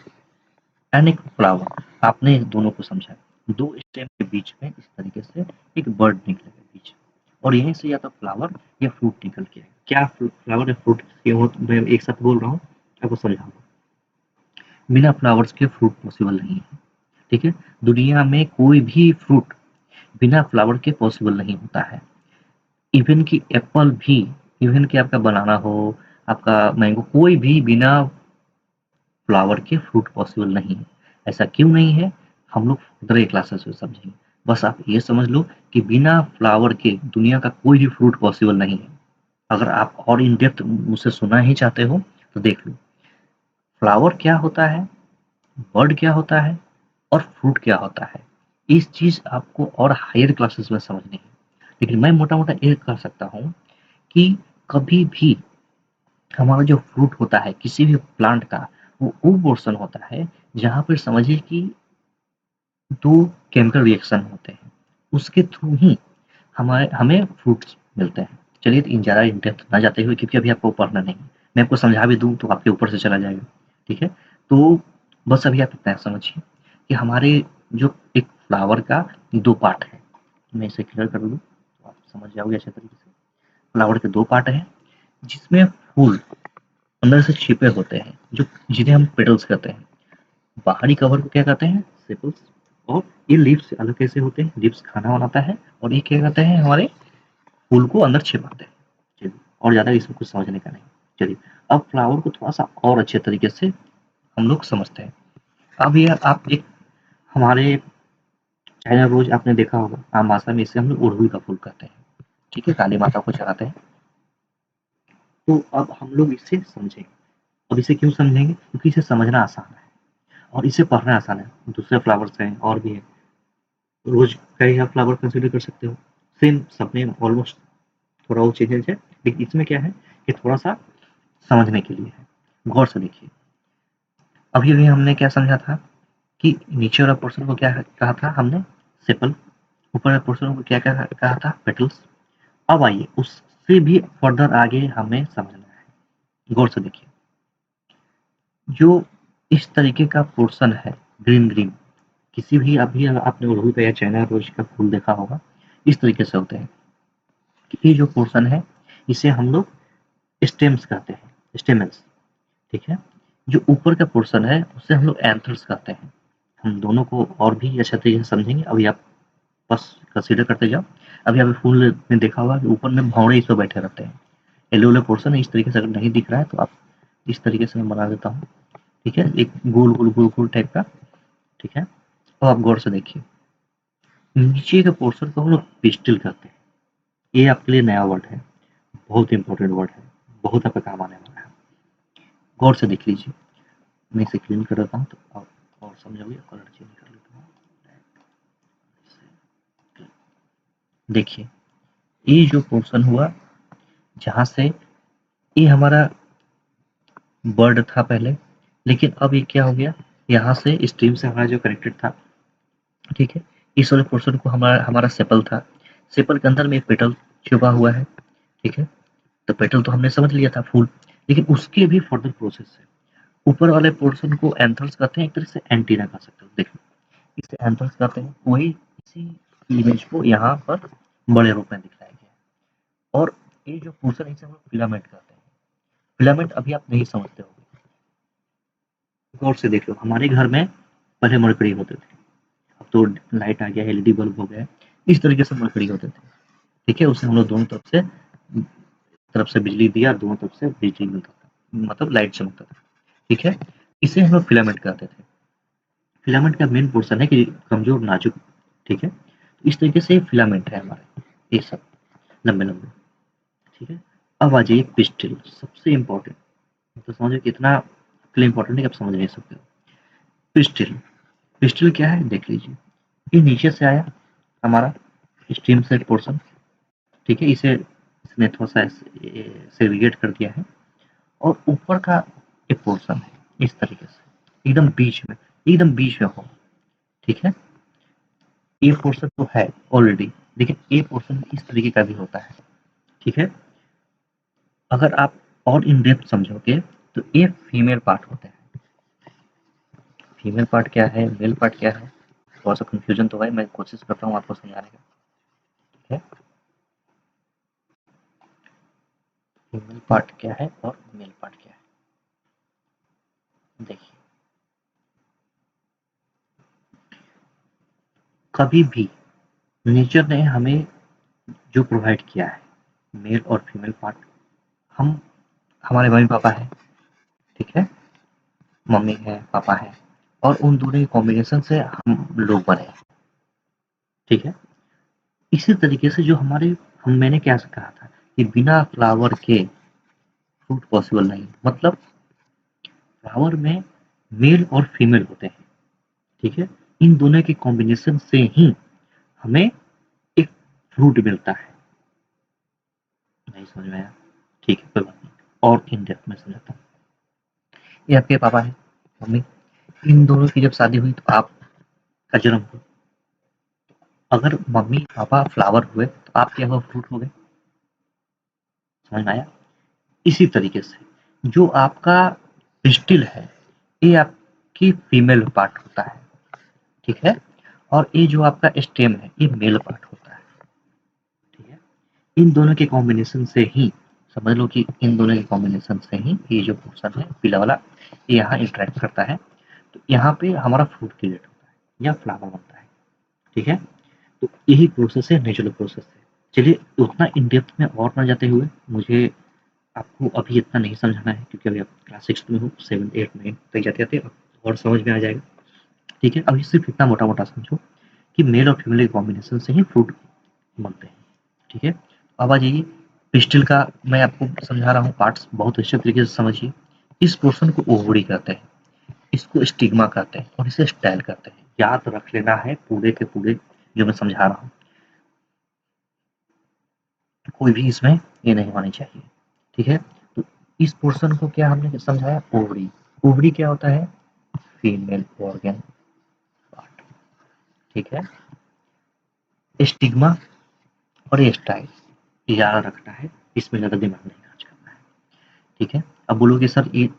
एंड एक फ्लावर, आपने दोनों को समझा, दो स्टेम के बीच में इस तरीके से एक बर्ड निकलेगा बीच, और यहीं से या तो फ्लावर या फ्रूट निकल के आएगा। क्या फ्लावर या फ्रूट ये हो, मैं एक साथ बोल रहा हूँ, आपको समझाऊंगा। बिना फ्लावर्स के फ्रूट पॉसिबल नहीं है, ठीक है। दुनिया में कोई भी फ्रूट बिना फ्लावर के पॉसिबल नहीं होता है। इवन कि एप्पल भी, इवन कि आपका बनाना हो, आपका मैंगो, कोई भी बिना फ्लावर के फ्रूट पॉसिबल नहीं है। ऐसा क्यों नहीं है, हम लोग फर्दर क्लासेस में समझेंगे। बस आप ये समझ लो कि बिना फ्लावर के दुनिया का कोई भी फ्रूट पॉसिबल नहीं है। अगर आप और इन डेप्थ मुझसे सुनना ही चाहते हो तो देख लो, फ्लावर क्या होता है, बर्ड क्या होता है, और फ्रूट क्या होता है। इस चीज आपको और हायर क्लासेस में समझनी है, लेकिन मैं मोटा मोटा ये कर सकता हूँ कि कभी भी हमारा जो फ्रूट होता है किसी भी प्लांट का, वो पोर्शन होता है जहाँ पर समझिए कि दो केमिकल रिएक्शन होते हैं, उसके थ्रू ही हमारे हमें फ्रूट्स मिलते हैं। चलिए, इन ज़्यादा इन डेप्थ ना जाते हुए, क्योंकि अभी आपको पढ़ना नहीं है, मैं आपको समझा भी दूँ तो आपके ऊपर से चला जाएगा, ठीक है। तो बस अभी आप इतना समझिए कि हमारे जो एक फ्लावर का दो पार्ट है, मैं इसे क्लियर कर दूँ तो आप समझ जाओगे अच्छे तरीके से। फ्लावर के दो पार्ट हैं, जिसमें फूल अंदर से छिपे होते हैं, जो जिन्हें हम पेटल्स कहते हैं। बाहरी कवर को क्या कहते हैं, सेपल्स। और ये लीव्स अलग कैसे होते हैं, लीव्स खाना बनाता है, और ये क्या कहते हैं, हमारे फूल को अंदर छिपाते हैं। चलिए, और ज़्यादा इसमें कुछ समझने का नहीं। चलिए, अब फ्लावर को थोड़ा सा और अच्छे तरीके से हम लोग समझते हैं। अब ये आप एक हमारे चाइना रोज आपने देखा होगा, आम भाषा में इसे हम लोग अड़हुल का फूल कहते हैं, ठीक है, काली माता को चढ़ाते हैं। तो अब हम लोग इसे समझेंगे। अब इसे क्यों समझेंगे, क्योंकि इसे समझना आसान है और इसे पढ़ना आसान है। दूसरे फ्लावर्स हैं और भी है, रोज का ही आप फ्लावर कंसिडर कर सकते हो, सेम सब में ऑलमोस्ट थोड़ा वो चेंजेस है, लेकिन इसमें क्या है कि थोड़ा सा समझने के लिए है। गौर से देखिए, अभी अभी हमने क्या समझा था कि नीचे वाला पोर्शन को क्या कहा था हमने, सेपल। ऊपर वाले पोर्शन को क्या कहा था, पेटल्स। अब आइए उससे भी फर्दर आगे हमें समझना है। गौर से देखिए, जो इस तरीके का पोर्शन है, ग्रीन ग्रीन, किसी भी अभी आपने अड़हुल का या चाइना रोज का फूल देखा होगा, इस तरीके से होते हैं कि ये जो पोर्शन है इसे हम लोग स्टेम्स कहते हैं, स्टेमल्स, ठीक है। जो ऊपर का पोर्शन है उसे हम लोग एंथर्स कहते हैं। हम दोनों को और भी अच्छे तरीके से समझेंगे, अभी आप बस कंसीडर करते जाओ। अभी आपने फूल में देखा होगा कि ऊपर में भौरे इस पर बैठे रहते हैं, येलो वाला पोर्शन है, इस तरीके से अगर नहीं दिख रहा है तो आप इस तरीके से मैं बना देता हूँ, ठीक है, एक गोल गोल गोल गोल टाइप का, ठीक है। अब आप गौर से देखिए, नीचे के पोर्शन को हम लोग पिस्टल कहते हैं। ये आपके लिए नया वर्ड है, बहुत इंपॉर्टेंट वर्ड है, बहुत आपका काम आने वाला है। गौर से देख लीजिए, मैं इसे क्लीन कर देता हूँ तो आप और समझोगे। कलर चेंज कर लेता हूँ। देखिए, ये जो पोर्शन हुआ, जहाँ से ये हमारा बर्ड था पहले, लेकिन अब ये क्या हो गया, यहाँ से स्ट्रीम से हमारा जो कनेक्टेड था, ठीक है, इस वाले पोर्शन को हमारा हमारा सेपल था। सेपल के अंदर में एक पेटल छुपा हुआ है, ठीक है। तो पेटल तो हमने समझ लिया था, फूल, लेकिन उसके भी फर्दर प्रोसेस है। ऊपर वाले पोर्शन को एंथर्स कहते हैं, एक तरह से एंटीना कह सकते हो। देखिए, इसे एंथर्स कहते हैं, वही इसी इमेज को यहाँ पर बड़े रूप में दिखाया गया है। और ये जो पोर्शन है इसे हम लोग फिलामेंट कहते हैं। फिलामेंट अभी आप नहीं समझते होंगे, गौर से देख लो। हमारे घर में पहले मरकरी होते थे, अब तो लाइट आ गया, एलईडी बल्ब हो गया। इस तरीके से मरकरी होते थे, ठीक है। उसे हम लोग दोनों तरफ से बिजली दिया, दोनों तरफ से बिजली मिलता था, मतलब लाइट चमकता था, ठीक है। इसे हम लोग फिलामेंट कहते थे। फिलामेंट का मेन पोर्शन है कि कमजोर, नाजुक, ठीक है। तो इस तरीके से फिलामेंट है हमारे, ये सब लंबे लंबे, ठीक है। अब आ जाइए पिस्टल, सबसे इम्पोर्टेंट। तो समझो कितना इम्पोर्टेंट है कि आप समझ नहीं सकते हो। पिस्टल, पिस्टल क्या है देख लीजिए। ये नीचे से आया हमारा स्ट्रीम से पोर्शन, ठीक है। इसे इसने थोड़ा सा सेग्रीगेट कर दिया है, और ऊपर का एक पोर्शन है इस तरीके से, एकदम बीच में हो, ठीक है। ए पोर्शन तो है ऑलरेडी, लेकिन ए पोर्शन इस तरीके का भी होता है, ठीक है। अगर आप और इन डेप्थ समझोगे तो ये फीमेल पार्ट होते हैं। फीमेल पार्ट क्या है, मेल पार्ट क्या है, थोड़ा सा कंफ्यूजन तो है, मैं कोशिश करता हूँ आपको समझाने का, ठीक है। फीमेल पार्ट क्या है और मेल पार्ट क्या है, देखिए। कभी भी नेचर ने हमें जो प्रोवाइड किया है, मेल और फीमेल पार्ट, हम हमारे मम्मी पापा है, ठीक है, मम्मी है, पापा है, और उन दोनों के कॉम्बिनेशन से हम लोग बने हैं, ठीक है। इसी तरीके से जो हमारे मैंने क्या कहा था कि बिना फ्लावर के फ्रूट पॉसिबल नहीं, मतलब फ्लावर में मेल और फीमेल होते हैं, ठीक है। इन दोनों के कॉम्बिनेशन से ही हमें एक फ्रूट मिलता है। नहीं समझ में आया, ठीक है, कोई बात नहीं, और इन डेप्थ में समझाता हूँ। ये आपके पापा है, मम्मी, इन दोनों की जब शादी हुई तो आपका जन्म हुआ। अगर मम्मी पापा फ्लावर हुए तो आप क्या हुआ, फ्रूट हो गए। समझ में आया। इसी तरीके से जो आपका पिस्टिल है, ये आपकी फीमेल पार्ट होता है, ठीक है। और ये जो आपका स्टेम है, ये मेल पार्ट होता है, ठीक है। इन दोनों के कॉम्बिनेशन से ही, समझ लो कि इन दोनों के कॉम्बिनेशन से ही ये जो पोर्शन है पीला वाला, ये यहाँ इंटरेक्ट करता है, तो यहाँ पे हमारा फ्रूट क्रिएट होता है या फ्लावर बनता है, ठीक है। तो यही प्रोसेस है, नेचुरल प्रोसेस है। चलिए, उतना इन डेप्थ में और ना जाते हुए, मुझे आपको अभी इतना नहीं समझाना है, क्योंकि अभी आप क्लास 6 में हो, 7, 8, 9 तक जाते-जाते और समझ में आ जाएगा, ठीक है। अभी सिर्फ इतना मोटा-मोटा समझो कि मेल और फीमेल के कॉम्बिनेशन से ही फ्रूट बनते हैं, ठीक है। अब आ जाइए पिस्टिल का, मैं आपको समझा रहा हूँ पार्ट्स, बहुत अच्छे तरीके से समझिए। इस पोर्शन को ओवरी कहते हैं, इसको स्टिग्मा कहते हैं, और इसे स्टाइल कहते हैं। याद रख लेना है पूरे के पूरे जो मैं समझा रहा हूँ, कोई भी इसमें ये नहीं होनी चाहिए, ठीक है। तो इस पोर्शन को क्या हमने समझाया, ओवरी। ओवरी क्या होता है, फीमेल ऑर्गन पार्ट, ठीक है। स्टिग्मा और स्टाइल याद रखना है, इसमें ज़्यादा दिमाग नहीं खर्च करना है, ठीक है। अब बोलोगे सर ये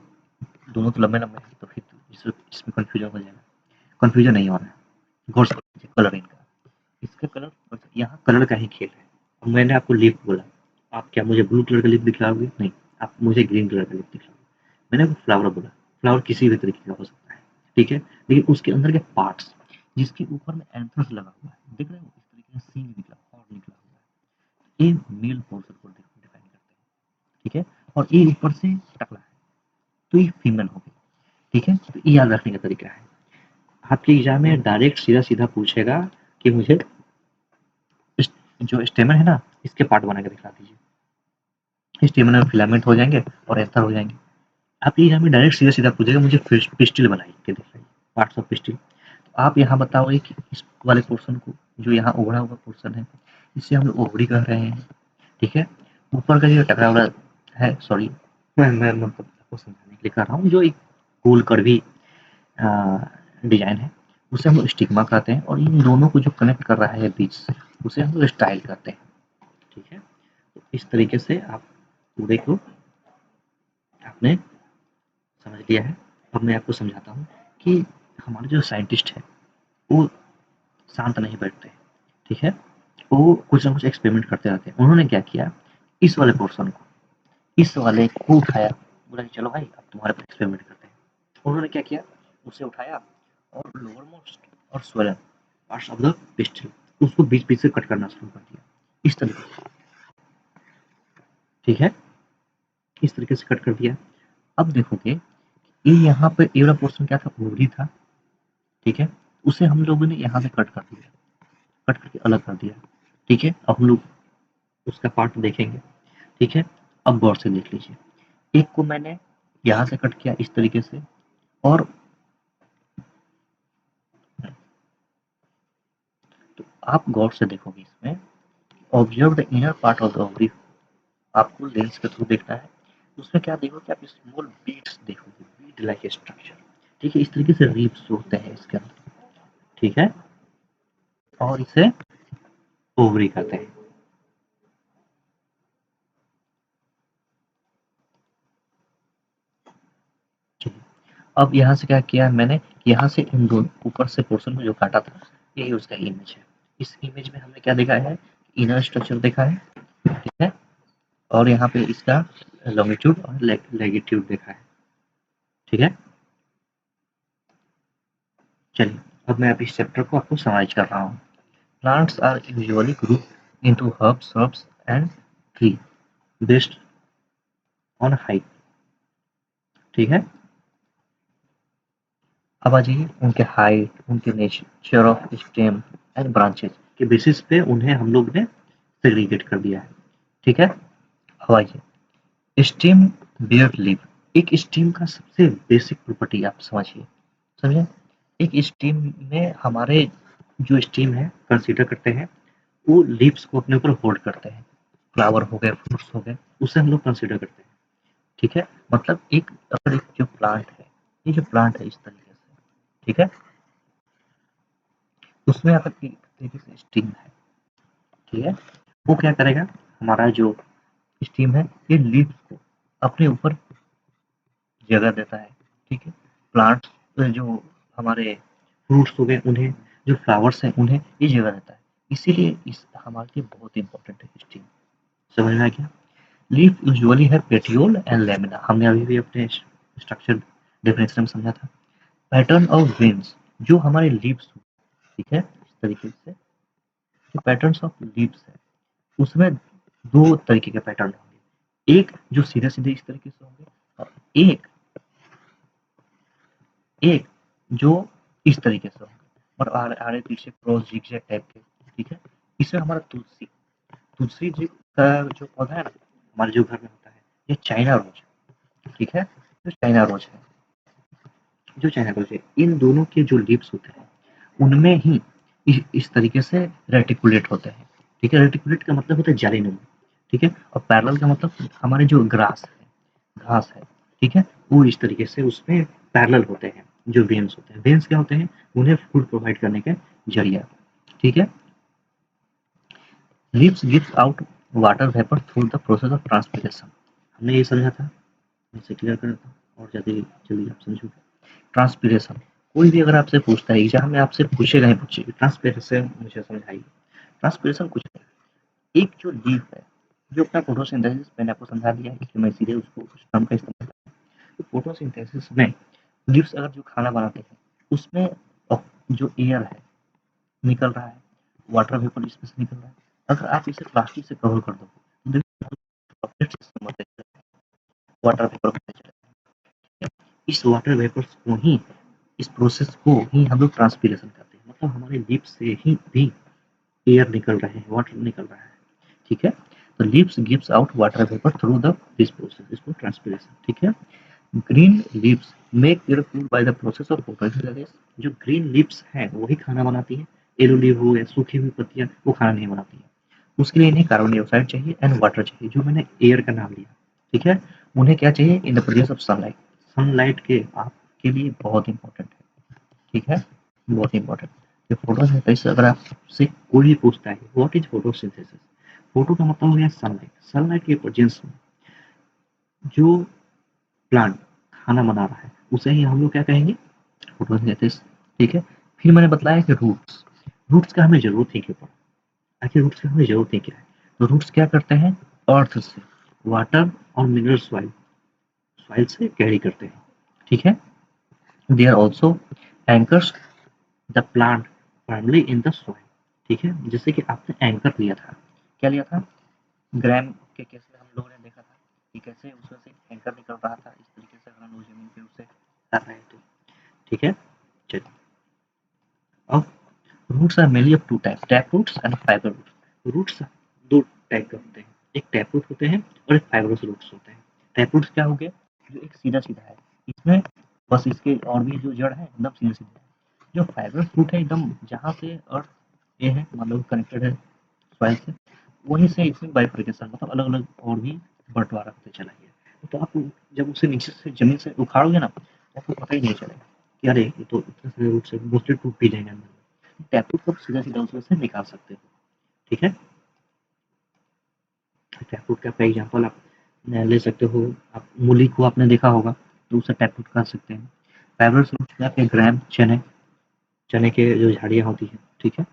दोनों तो लंबे लंबे हैं, तो फिर इसमें कन्फ्यूजन हो जाएगा। कन्फ्यूजन नहीं होना है, गौर से कीजिए कलर इनका, इसका कलर, यहाँ कलर का ही खेल है। अब मैंने आपको लिप बोला, आप क्या मुझे ब्लू कलर का लिप दिखलाओगे, नहीं, आप मुझे ग्रीन कलर का लिप दिखलाओगे। मैंने आपको फ्लावर बोला, फ्लावर किसी भी तरीके का हो सकता है, ठीक है। लेकिन उसके अंदर के पार्ट्स, जिसके ऊपर में एंथर्स लगा हुआ है, देख रहे हो, इस तरीके से सीन निकला और निकला हुआ है, ये मेल पोर्शन को डिफाइन करते हैं, ठीक है। और ये ऊपर से टकला है, तो ये फीमेल हो गई, ठीक है। तो ये याद रखने का तरीका है। आपके एग्जाम में डायरेक्ट सीधा-सीधा पूछेगा कि मुझे जो स्टेमन है ना, इसके पार्ट बना के दिखा दीजिए। स्टेमन में फिलामेंट हो जाएंगे और एंथर हो जाएंगे। आपके एग्जाम में डायरेक्ट सीधा-सीधा पूछेगा मुझे पिस्टिल बनाई के दिखाइए, पार्ट्स ऑफ पिस्टिल। तो आप यहाँ बताओगे कि इस वाले पोर्शन को, जो यहाँ उभरा हुआ पोर्शन है, इसे हम लोग ओवरी कह रहे हैं, ठीक है। ऊपर का जो टकरा हुआ है, सॉरी मैं मतलब आपको समझाने के लिए कर रहा हूँ, जो एक गोल कड़वी डिजाइन है, उसे हम लोग स्टिग्मा कहते हैं, और इन दोनों को जो कनेक्ट कर रहा है बीच से, उसे हम लोग स्टाइल कहते हैं, ठीक है। तो इस तरीके से आप पूरे को आपने समझ लिया है। अब मैं आपको समझाता हूँ कि हमारे जो साइंटिस्ट हैं वो शांत नहीं बैठते, ठीक है। वो कुछ ना कुछ एक्सपेरिमेंट करते रहते हैं। उन्होंने क्या किया, इस वाले पोर्शन को, इस वाले को उठाया, बोला कि चलो भाई अब तुम्हारे पे एक्सपेरिमेंट करते हैं। उन्होंने क्या किया, उसे उठाया और लोअर मोस्ट और swollen parts of the pistol, उसको बीच बीच से कट करना शुरू कर दिया, इस तरीके से, ठीक है। इस तरीके से कट कर दिया। अब देखोगे ये यहाँ पे ये वाला पोर्शन क्या था, ओवरी था, ठीक है। उसे हम लोगों ने यहाँ से कट कर दिया, कट करके अलग कर दिया, ठीक है। अब हम लोग उसका पार्ट देखेंगे, ठीक है। अब गौर से देख लीजिए, एक को मैंने यहाँ से कट किया इस तरीके से, और तो आप गौर से देखोगे इसमें, observe the inner part of the ovary, आपको लेंस के थ्रू देखना है। उसमें क्या देखोगे आप, स्मॉल बीड्स देखोगे, बीड लाइक स्ट्रक्चर, ठीक है। इस तरीके से रीप्स होते हैं इसके अंदर, ठीक है, और इसे ओवरी कहते हैं। अब यहाँ से क्या किया है मैंने, यहाँ से इन दोनों ऊपर से पोर्शन को जो काटा था, यही उसका इमेज है। इस इमेज में हमने क्या देखा है, इनर स्ट्रक्चर देखा है, ठीक है, और यहाँ पे इसका लॉन्गिट्यूड और लैटिट्यूड देखा है, ठीक है। चलिए अब मैं अभी इस चैप्टर को आपको समराइज कर रहा हूँ। Plants are usually group into herbs, shrubs and tree based on height, ठीक है। अब आ जाइए उनके हाइट, उनके nature of stem and branches के बेसिस पे उन्हें हम लोग ने सेग्रीगेट कर दिया है, ठीक है। अब आइए स्टेम बेयर लीफ, एक स्टेम का सबसे बेसिक प्रॉपर्टी आप समझिए, समझे। एक स्टेम में हमारे जो स्टेम है कंसीडर करते हैं, वो लीव्स को अपने ऊपर होल्ड करते हैं, फ्लावर हो गए, फ्रूट्स हो गए, उसे हम लोग कंसीडर करते हैं, ठीक है। मतलब एक अगर एक जो प्लांट है, ये जो प्लांट है इस तरीके से, ठीक है, उसमें अगर एक तरीके से स्टीम है, ठीक है, वो क्या करेगा, हमारा जो स्टीम है ये लीव्स को अपने ऊपर जगह देता है, ठीक है। प्लांट्स जो हमारे फ्रूट्स हो गए उन्हें, जो फ्लावर्स हैं उन्हें ये जगह देता है, इसीलिए इस हमारे लिए बहुत इंपॉर्टेंट है स्टीम। समझ में आ गया। लीफ यूजुअली है पेटियोल एंड लेमिना, हमने अभी भी अपने स्ट्रक्चर डेफिनेशन में समझा था। पैटर्न ऑफ वेन्स, जो हमारे लीव्स, ठीक है, इस तरीके से जो पैटर्न्स ऑफ लीव्स है, उसमें दो तरीके के पैटर्न होंगे, एक जो सीधे सीधे इस तरीके से होंगे, और एक एक जो इस तरीके से होंगे, और आगे आगे पीछे क्रॉस जिगजैग टाइप के, ठीक है। इसमें हमारा तुलसी, तुलसी जी का जो पौधा है ना, हमारे जो घर में होता है, ये चाइना रोज, ठीक है, जो चाइना रोज है, जो चाइना रोज है, इन दोनों के जो लीव्स होते हैं उनमें ही इस तरीके से रेटिकुलेट होते हैं, ठीक है। रेटिकुलेट का मतलब होता है जालीनुमा, ठीक है, और पैरेलल का मतलब हमारे जो ग्रास है, घास है, ठीक है, वो इस तरीके से उसमें पैरेलल होते हैं। जो वेन्स होते हैं, वेन्स क्या होते हैं, उन्हें फूड प्रोवाइड करने के जरिया, ठीक है। Leaves gives out water vapour through the process of transpiration, हमने ये समझा था, इसे क्लियर कर देता हूँ और जल्दी जल्दी आप समझोगे। ट्रांसपिरेशन, कोई भी अगर आपसे पूछता है एग्जाम में, आपसे पूछेगा ही पूछेगा ट्रांसपिरेशन मुझे समझाइए। ट्रांसपिरेशन कुछ नहीं, एक जो लीफ है, जो अपना फोटोसिंथेसिस, मैंने आपको समझा दिया है, इसलिए मैं सीधे उसको उस टर्म का इस्तेमाल करता हूँ। तो फोटोसिंथेसिस में लीव्स अगर जो खाना बनाते हैं, उसमें जो एयर है निकल रहा है, वाटर वेपर इसमें से निकल रहा है। अगर आप इसे प्लास्टिक से कवर कर दो तो वाटर वेपर, इस वाटर वेपर्स को ही इस प्रोसेस को ही हम लोग ट्रांसपीरेशन कहते हैं, मतलब हमारे लिप्स से ही भी एयर निकल रहे हैं, वाटर निकल रहा है, ठीक है। तो lips gives out water vapour through the this process, इसको ट्रांसपीरेशन, ठीक है। Green leaves make their food by the process of photosynthesis. जो ग्रीन लीव्स हैं वही खाना बनाती हैं, येलो लीव हो या सूखी हुई पत्तियां वो खाना नहीं बनाती हैं। उसके लिए इन्हें कार्बन डाइऑक्साइड चाहिए एंड वाटर चाहिए, जो मैंने एयर का नाम लिया, ठीक है। उन्हें क्या चाहिए? In the presence of sunlight, sunlight के आपके लिए बहुत इंपॉर्टेंट है, ठीक है, बहुत इंपॉर्टेंट। ये फोटोसिंथेसिस अगर आपसे कोई भी पूछता है व्हाट इज फोटोसिंथेसिस, फोटो का मतलब हो गया सनलाइट, सनलाइट के प्रेजेंस में जो प्लांट खाना बना रहा है उसे ही हम लोग क्या कहेंगे? फोटोसिंथेसिस, ठीक है। फिर मैंने बताया कि रूट्स, रूट्स का हमें जरूरत ही क्यों पड़ा? आखिर रूट्स की हमें जरूरत ही क्या है? तो रूट्स क्या करते हैं? अर्थ से वाटर और मिनरल सॉइल, सॉइल से कैरी करते हैं, ठीक है। They are also anchors the plant firmly in the soil, ठीक है। जैसे कि आपने एंकर लिया था, क्या लिया था? ग्राम के केस में हम लोगों ने देखा था कि कैसे उसमें से एंकर निकल रहा था, इस तरीके से अगर हम लोग जमीन पे उसे कर रहे थे, ठीक है। चलिए, अब roots are mainly of two type, tap roots and fiber roots. Roots दो टाइप के होते हैं, एक टैप रूट होते हैं और एक फाइबरस रूट्स होते हैं। टैप रूट्स क्या हो गया? जो एक सीधा सीधा है, इसमें बस इसके और भी जो जड़ है एकदम सीधे सीधे है। जो फाइबरस रूट है एकदम जहाँ से अर्थ ये है मतलब कनेक्टेड है सॉइल से, वहीं से इसमें बाइफरकेशन मतलब अलग अलग और भी बंटवारा होते चला गया। तो आप जब उसे नीचे से जमीन से उखाड़ोगे ना तो आपको पता ही नहीं चलेगा कि अरे ये तो इतने सारे रूट से मोस्टली टूट भी जाएंगे अंदर। टैप रूट को सीधा सीधा उसमें से निकाल सकते हो, ठीक है। टैप रूट का एग्जाम्पल आप ले सकते हो, आप मूली को आपने देखा होगा तो उसे टैप रूट कह सकते हैं। फाइबरस रूट में आपके ग्राम, चने, चने के जो झाड़ियाँ होती हैं, ठीक है।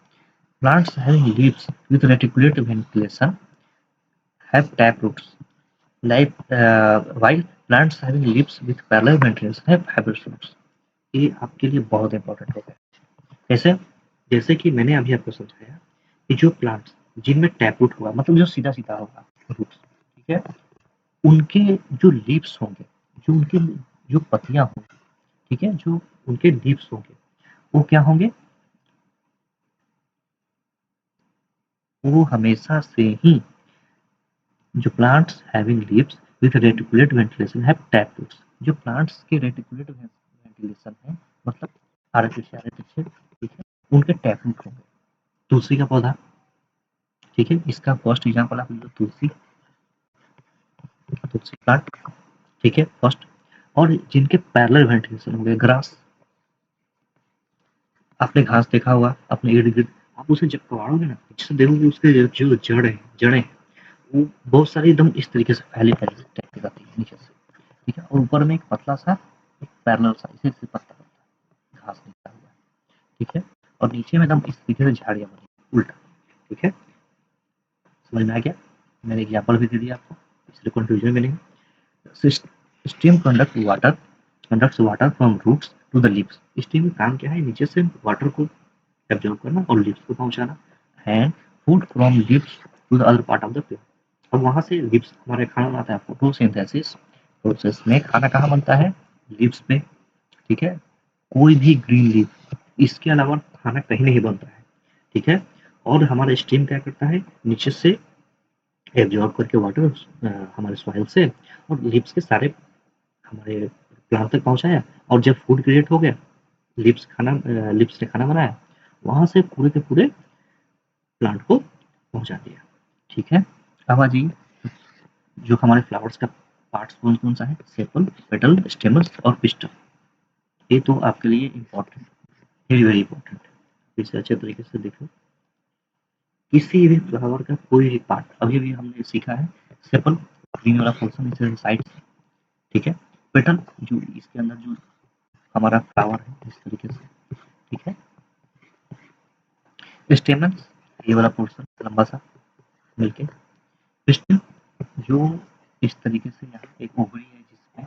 Plants having leaves with reticulate ventilation have tap roots. Like while plants having leaves with parallel ventricles have fibrous roots. ये आपके लिए बहुत इंपॉर्टेंट होगा। कैसे? जैसे कि मैंने अभी आपको समझाया कि जो प्लांट्स जिनमें टैप रूट होगा मतलब जो सीधा सीधा होगा रूट्स, ठीक है, उनके जो लीव्स होंगे, जो उनके जो पत्तियां होंगी, ठीक है, जो उनके लीव्स होंगे वो क्या होंगे? वो हमेशा से ही जो plants having leaves with reticulate ventilation have tap roots. जो प्लांट्स के रेटिकुलेट वेंटिलेशन है मतलब आरे पीछे, ठीक है, उनके टैप रूट होंगे। तुलसी का पौधा, ठीक है, इसका फर्स्ट एग्जांपल आप लो, तुलसी, तुलसी प्लांट, ठीक है, फर्स्ट। और जिनके पैरेलल वेंटिलेशन होंगे, ग्रास, आपने घास देखा होगा अपने इर्द गिर्द, आप उसे जब कबाड़ोगे ना पीछे से देखोगे उसके जो जड़ें वो बहुत सारी एकदम इस तरीके से फैली फैली टाइप की रहती है नीचे से, ठीक है, और ऊपर में एक पतला सा एक पैरेलल सा इसे से पत्ता पत्ता घास निकला हुआ है, ठीक है, और नीचे में एकदम इस तरीके से झाड़ियाँ बनी उल्टा, ठीक है। समझ में आ गया? मैंने एग्जाम्पल भी दे दिया आपको, इसलिए कंफ्यूजन में नहीं। Stem conducts water from roots to the leaves. Stem का काम क्या है? नीचे से वाटर को एब्जॉर्ब करना और लीव्स को पहुंचाना, and food from leaves to the other part of the plant. अब वहां से लीव्स हमारे खाना बनाता है फोटोसिंथेसिस प्रोसेस में, खाना कहाँ बनता है? लीव्स पे, ठीक है। कोई भी ग्रीन लीफ, इसके अलावा खाना कहीं नहीं बनता है, ठीक है। और हमारा स्टीम क्या करता है? नीचे से एब्जॉर्ब करके वाटर हमारे सॉइल से और लीव्स के सारे हमारे प्लांट तक पहुंचाया, और जब फूड क्रिएट हो गया, लिप्स ने खाना बनाया, वहां से पूरे के पूरे प्लांट को पहुंचा दिया, ठीक है। अब आ जाइए जो हमारे फ्लावर्स का पार्ट्स कौन कौन सा है? सेपल, पेटल, स्टेमल्स और पिस्टल। ये तो आपके लिए इम्पोर्टेंट, वेरी वेरी इंपॉर्टेंट है, इसे अच्छे तरीके से देखो। किसी भी फ्लावर का कोई भी पार्ट, अभी भी हमने सीखा है, सेपल ग्रीन वाला पोर्शन इसे साइड, ठीक है। पेटल जो इसके अंदर जो हमारा फ्लावर है इस तरीके से, ठीक है। स्टेमन्स ये वाला पोर्शन लंबा सा मिलके, पिस्टल जो इस तरीके से यहाँ एक ओवरी है जिसमें,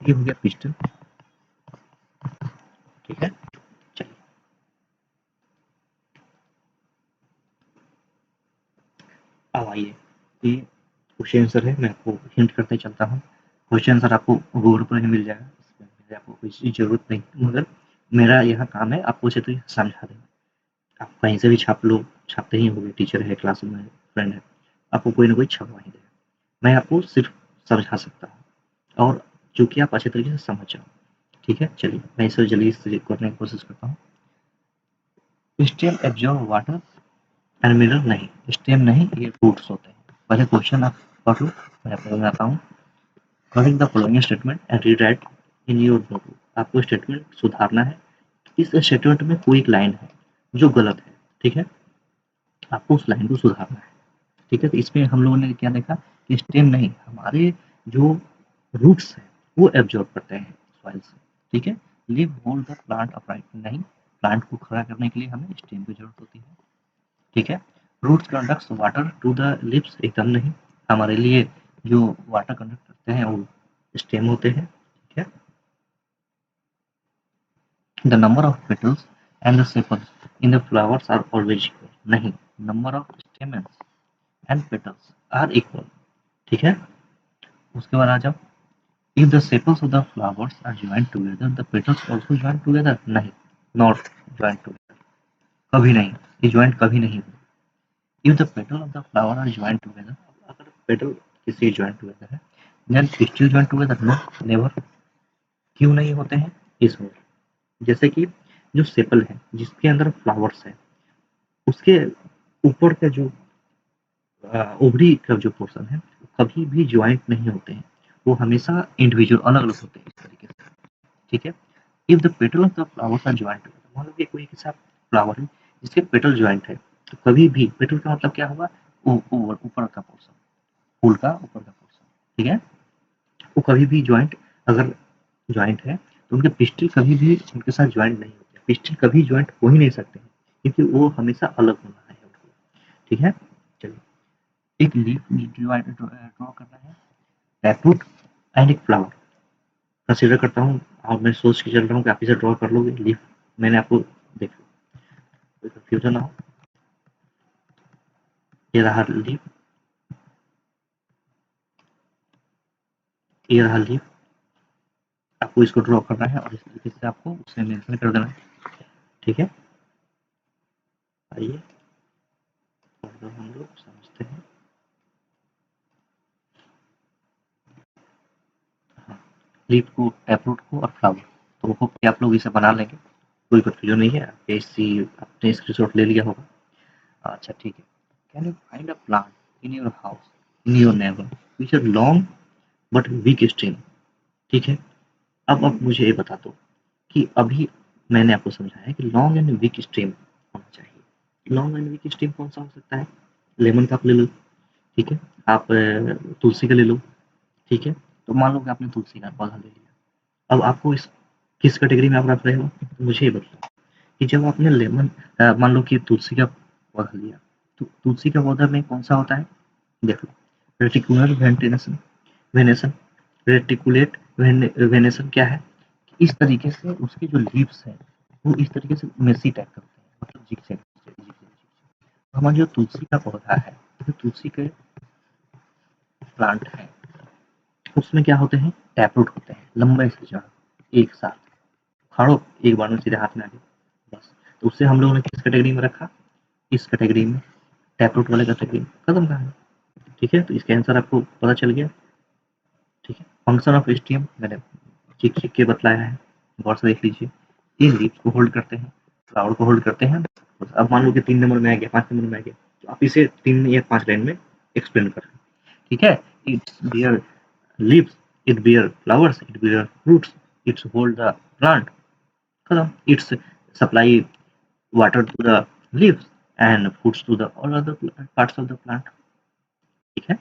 ये हो गया पिस्टल, ठीक है। चलिए अब आइए, ये क्वेश्चन आंसर है, मैं आपको हिंट करते चलता हूँ। क्वेश्चन आंसर आपको गूगल पर ही मिल जाएगा, इसमें आपको कोई चीज़ जरूरत नहीं, मगर मेरा यहाँ काम है आपको अच्छे तरीके से समझा देना। आप कहीं से भी छाप लो, छापते ही होगे, टीचर है, क्लास में फ्रेंड है, आपको कोई ना कोई छपवा ही देगा। मैं आपको सिर्फ समझा सकता हूँ और जो कि आप अच्छे तरीके से समझ जाओ। ठीक है, चलिए मैं इसे जल्दी से करने की कोशिश करता हूँ। Stem absorb water and mineral नहीं, स्टेम नहीं, ये रूट्स होते हैं। पहले क्वेश्चन आप पढ़ लो, मैं आपको बताता हूँ। Correct the following statement and rewrite in your notebook. आपको स्टेटमेंट सुधारना है। इस स्टेटमेंट में कोई एक लाइन है जो गलत है, ठीक है, आपको उस लाइन को सुधारना है। ठीक है, तो इसमें हम लोगों ने क्या देखा कि स्टेम नहीं, हमारे जो रूट्स हैं वो एब्जॉर्ब करते हैं सॉइल से। ठीक है, leave hold the plant upright नहीं, प्लांट को खड़ा करने के लिए हमें स्टेम की जरूरत होती है। ठीक है, roots conducts water to the lips एकदम नहीं, हमारे लिए जो वाटर कंडक्ट करते हैं वो स्टेम होते हैं। ठीक है, the number of petals and the sepals in the flowers are always equal नहीं, number of stamens and petals are equal. ठीक है, उसके बाद आ जाओ। If the sepals of the flowers are joint together the petals also joint together नहीं, not joint together, कभी नहीं, ये ज्वाइंट कभी नहीं हुए। If the petal of the flower are joint together, अगर पेटल किसी ज्वाइंट टुगेदर है, then still joint together no, never. क्यों नहीं होते हैं, इस ओर। जैसे कि जो सेपल है जिसके अंदर फ्लावर्स है, उसके ऊपर का जो ओवरी का जो पोर्शन है कभी भी ज्वाइंट नहीं होते हैं, वो हमेशा इंडिविजुअल अलग अलग होते हैं इस तरीके से। ठीक है, if the petal of the flowers are joint, मान लो कि कोई एक ऐसा फ्लावर है जिसके पेटल ज्वाइंट है, तो कभी भी पेटल का मतलब क्या होगा, ऊपर का पोर्शन, फूल का ऊपर का पोर्शन। ठीक है, वो कभी भी ज्वाइंट, अगर ज्वाइंट है तो उनके पिस्टिल कभी भी उनके साथ ज्वाइंट नहीं होते, पिस्टिल कभी ज्वाइंट हो ही नहीं सकते हैं क्योंकि वो हमेशा अलग होना है उनको। ठीक है, चलिए एक लीफ ड्रॉ करना है, टैपरूट एंड एक फ्लावर कंसीडर करता हूँ, और मैं सोच के चल रहा हूँ कि आप इसे ड्रॉ कर लोगे लीफ। मैंने आपको देख लो, कोई कंफ्यूजन ना हो। ये रहा लीफ, ये रहा लीफ, आपको इसको ड्रॉ करना है और इस तरीके से आपको उसे मेंशन कर देना है। ठीक है, आइए तो हम लोग समझते हैं। हाँ, लीफ को, टैपरूट को और फ्लावर, तो होप कि आप लोग इसे बना लेंगे, कोई कंफ्यूजन नहीं है। आपने स्क्रीनशॉट ले लिया होगा। अच्छा ठीक है, can you find a plant in your house, in your neighbour which are long but weak stem. ठीक है, अब मुझे ये बता दो कि अभी मैंने आपको समझाया कि लॉन्ग एंड वीक स्टेम होना चाहिए। लॉन्ग एंड वीक स्टेम कौन सा हो सकता है, लेमन का आप ले लो। ठीक है, आप तुलसी का ले लो। ठीक है, तो मान लो कि आपने तुलसी का पौधा ले लिया, अब आपको इस किस कैटेगरी में आप रख रहे हो, तो मुझे ये बताओ कि जब आपने लेमन मान लो कि तुलसी का पौधा लिया, तो तुलसी का पौधा में कौन सा होता है, देख लो, reticular ventilation, venation, reticulate venation क्या है, इस तरीके से उसके जो लीव्स हैं वो इस तरीके से मेसी टाइप करते हैं, मतलब जिगजैग। हमारा जो तुलसी का पौधा है, जो तुलसी के प्लांट है, उसमें क्या होते हैं, टैपरूट होते हैं, लंबे से जड़ एक साथ उखाड़ो एक बार में सीधे हाथ में आ गए, बस। तो उससे हम लोगों ने किस कैटेगरी में रखा, इस कैटेगरी में, टैपरूट वाले कैटेगरी में, खत्म कहानी। ठीक है, तो इसका आंसर आपको पता चल गया। ठीक है, फंक्शन ऑफ स्टेम मैंने चिक चिक के बतलाया है, गौर से देख लीजिए। ये लीव्स को होल्ड करते हैं, फ्लावर को होल्ड करते हैं। अब मान लो कि 3 नंबर में आ गया, 5 नंबर में आ गया, तो आप इसे 3 या 5 लाइन में एक्सप्लेन कर। ठीक है, it's bear leaves, it bear flowers, it bear fruits, it's hold the plant, खत्म। It's supply water to the leaves and foods to the all other parts of the plant. ठीक है,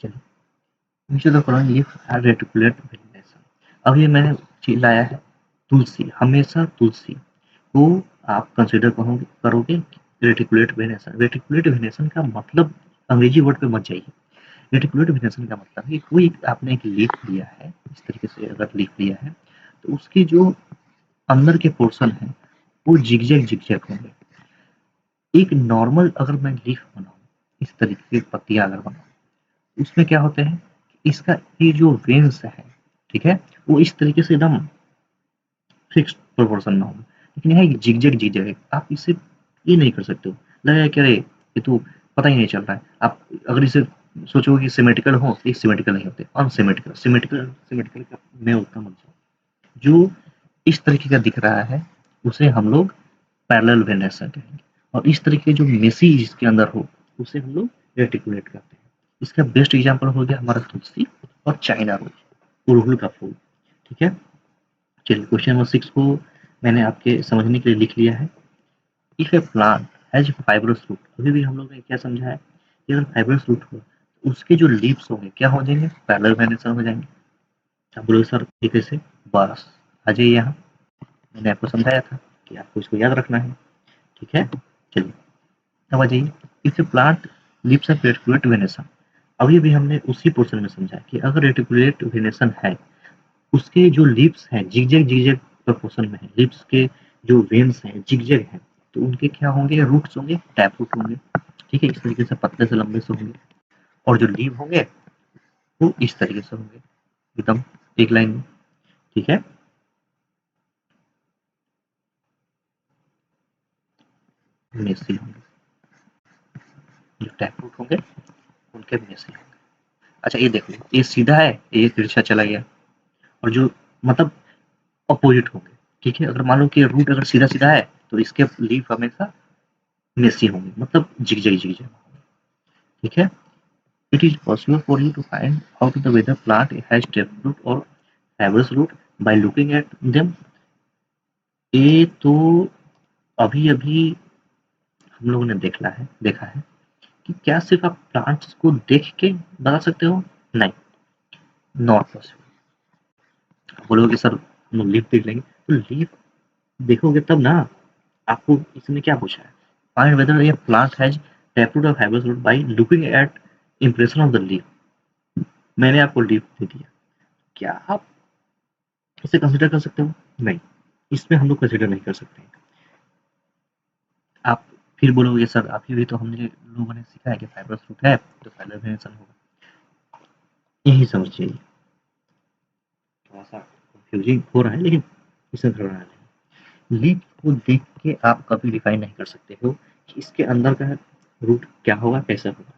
चलिए नीचे the following leaf are reticulate venation. अब ये मैंने लाया है तुलसी, हमेशा तुलसी को आप कंसिडर करोगे रेटिकुलेट वेनेसन। रेटिकुलेट वेनेसन का मतलब, अंग्रेजी वर्ड पे मत जाइए। रेटिकुलेट वेनेसन का मतलब है कोई आपने एक लीफ लिया है, इस तरीके से अगर लीफ लिया है तो उसकी जो अंदर के पोर्शन है वो जिगजैग जिगजैग होंगे। एक नॉर्मल अगर मैं लीफ बनाऊं, इस तरीके की पत्तियां अगर बनाऊं, उसमें क्या होते हैं, इसका ये जो वेन्स है, ठीक है, वो इस तरीके से एकदम फिक्स प्रोपोर्शन में होगा। लेकिन यहाँ एक जिग-जैग है, आप इसे ये नहीं कर सकते हो। लगेगा कि अरे! ये तो पता ही नहीं चल रहा है। आप अगर इसे सोचोगे कि सिमेट्रिकल हो, ये सिमेट्रिकल नहीं होते, अनसिमेट्रिकल, सिमेट्रिकल सिमेट्रिकल का मैं उतना मत जाऊँ। जो इस तरीके का दिख रहा है, उसे हम लोग पैरेलल वेनेसन कहेंगे और इस तरीके जो मेसी जिसके अंदर हो, उसे हम लोग रेटिकुलेट कहते हैं। इसका बेस्ट एग्जांपल हो गया हमारा तुलसी और चाइना रोज़, अड़हुल का फूल, ठीक है? चलिए क्वेश्चन नंबर 6 को मैंने आपके समझने के लिए लिख लिया है। If a plant has fibrous root, अभी भी हम लोग ने क्या समझा है कि अगर फाइब्रस रूट हो तो उसके जो लीव्स होंगे क्या हो जाएंगे, पैरेलल वेनेसन हो जाएंगे। आप बोलोगे सर ये कैसे? बस आ जाइए यहाँ, मैंने आपको समझाया था कि आपको इसको याद रखना है, ठीक है? चलिए अब आ जाइए, if a plant leaves of reticulate venation, अभी भी हमने उसी पोर्शन में समझा कि अगर रेटिकुलेट वेनेसन है, उसके जो लीव्स हैं जिगजैग प्रोपोर्शन में है, लीव्स के जो वेन्स हैं जिगजैग हैं, तो उनके क्या होंगे, रूट्स होंगे, टैप रूट होंगे, ठीक है? इस तरीके से पतले से लंबे से होंगे और जो लीव होंगे वो इस तरीके से होंगे, एकदम एक लाइन में, ठीक है? मेसी होंगे, जो टैप रूट होंगे उनके मेसी होंगे। अच्छा ये देखो, ये सीधा है, ये तिरछा चला गया, और जो मतलब अपोजिट होंगे, ठीक है? अगर मान लो कि रूट अगर सीधा सीधा है तो इसके लीफ हमेशा मेसी होंगे, मतलब जिगजैग, ठीक है? It is possible for you to find out the whether plant has taproot और fibrous root by looking at them. ये तो अभी अभी हम लोगों ने देखा है कि क्या सिर्फ आप प्लांट्स को देख के बता सकते हो? नहीं, नॉट पॉसिबल। बोलोगे सर हम लीफ देख लेंगे, तो लीफ देखोगे तब ना। आपको इसने क्या पूछा है, find whether a plant has taproot और fibrous root by looking at impression of the leaf. मैंने आपको लीफ दे दिया, क्या आप इसे कंसिडर कर सकते हो? नहीं, इसमें हम लोग कंसिडर नहीं कर सकते। आप फिर बोलोगे सर अभी भी तो हमने लोगों ने सीखा है कि फाइब्रस रूट है तो फाइबर वेनेसन होगा, यही समझिए। थोड़ा सा कंफ्यूजिंग हो रहा है लेकिन इसमें घबराना नहीं। लीफ को देख के आप कभी डिफाइन नहीं कर सकते हो कि इसके अंदर का रूट क्या होगा, कैसा होगा,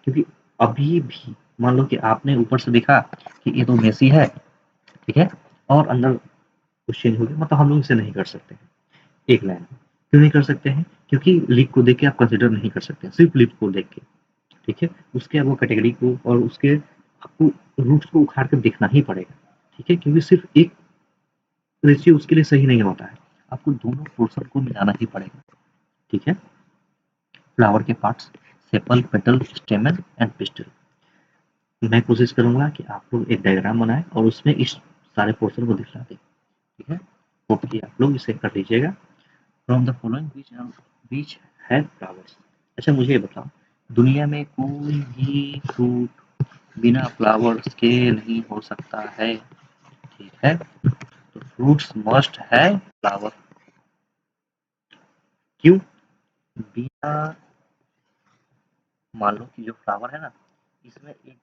क्योंकि अभी भी मान लो कि आपने ऊपर से देखा कि ये तो मेसी है, ठीक है, और अंदर कुछ चेंज हो गया, मतलब हम लोग इसे नहीं कर सकते हैं एक लाइन में। क्यों नहीं कर सकते हैं? क्योंकि लीफ को देख के आप कंसिडर नहीं कर सकते, सिर्फ लीफ को देख के, ठीक है? उसके वो कैटेगरी को और उसके आपको रूट्स को उखाड़ कर देखना ही पड़ेगा, ठीक है? क्योंकि सिर्फ एक रेशियो उसके लिए सही नहीं होता है, आपको दोनों पोर्शन को मिलाना ही पड़ेगा, ठीक है? फ्लावर के parts, sepal, petal, स्टेमन and pistol. मैं कोशिश करूंगा कि आप लोग एक डायग्राम बनाएं और उसमें इस सारे पोर्शन को दिखला दें, ठीक है? होप कि आप लोग इसे कर लीजिएगा। From the following which have flowers. अच्छा मुझे ये बताओ, दुनिया में कोई भी फ्रूट बिना फ्लावर्स के नहीं हो सकता है, ठीक है? तो फ्रूट्स मस्ट है फ्लावर। क्यों? बिना, मान लो कि जो फ्लावर है ना, इसमें एक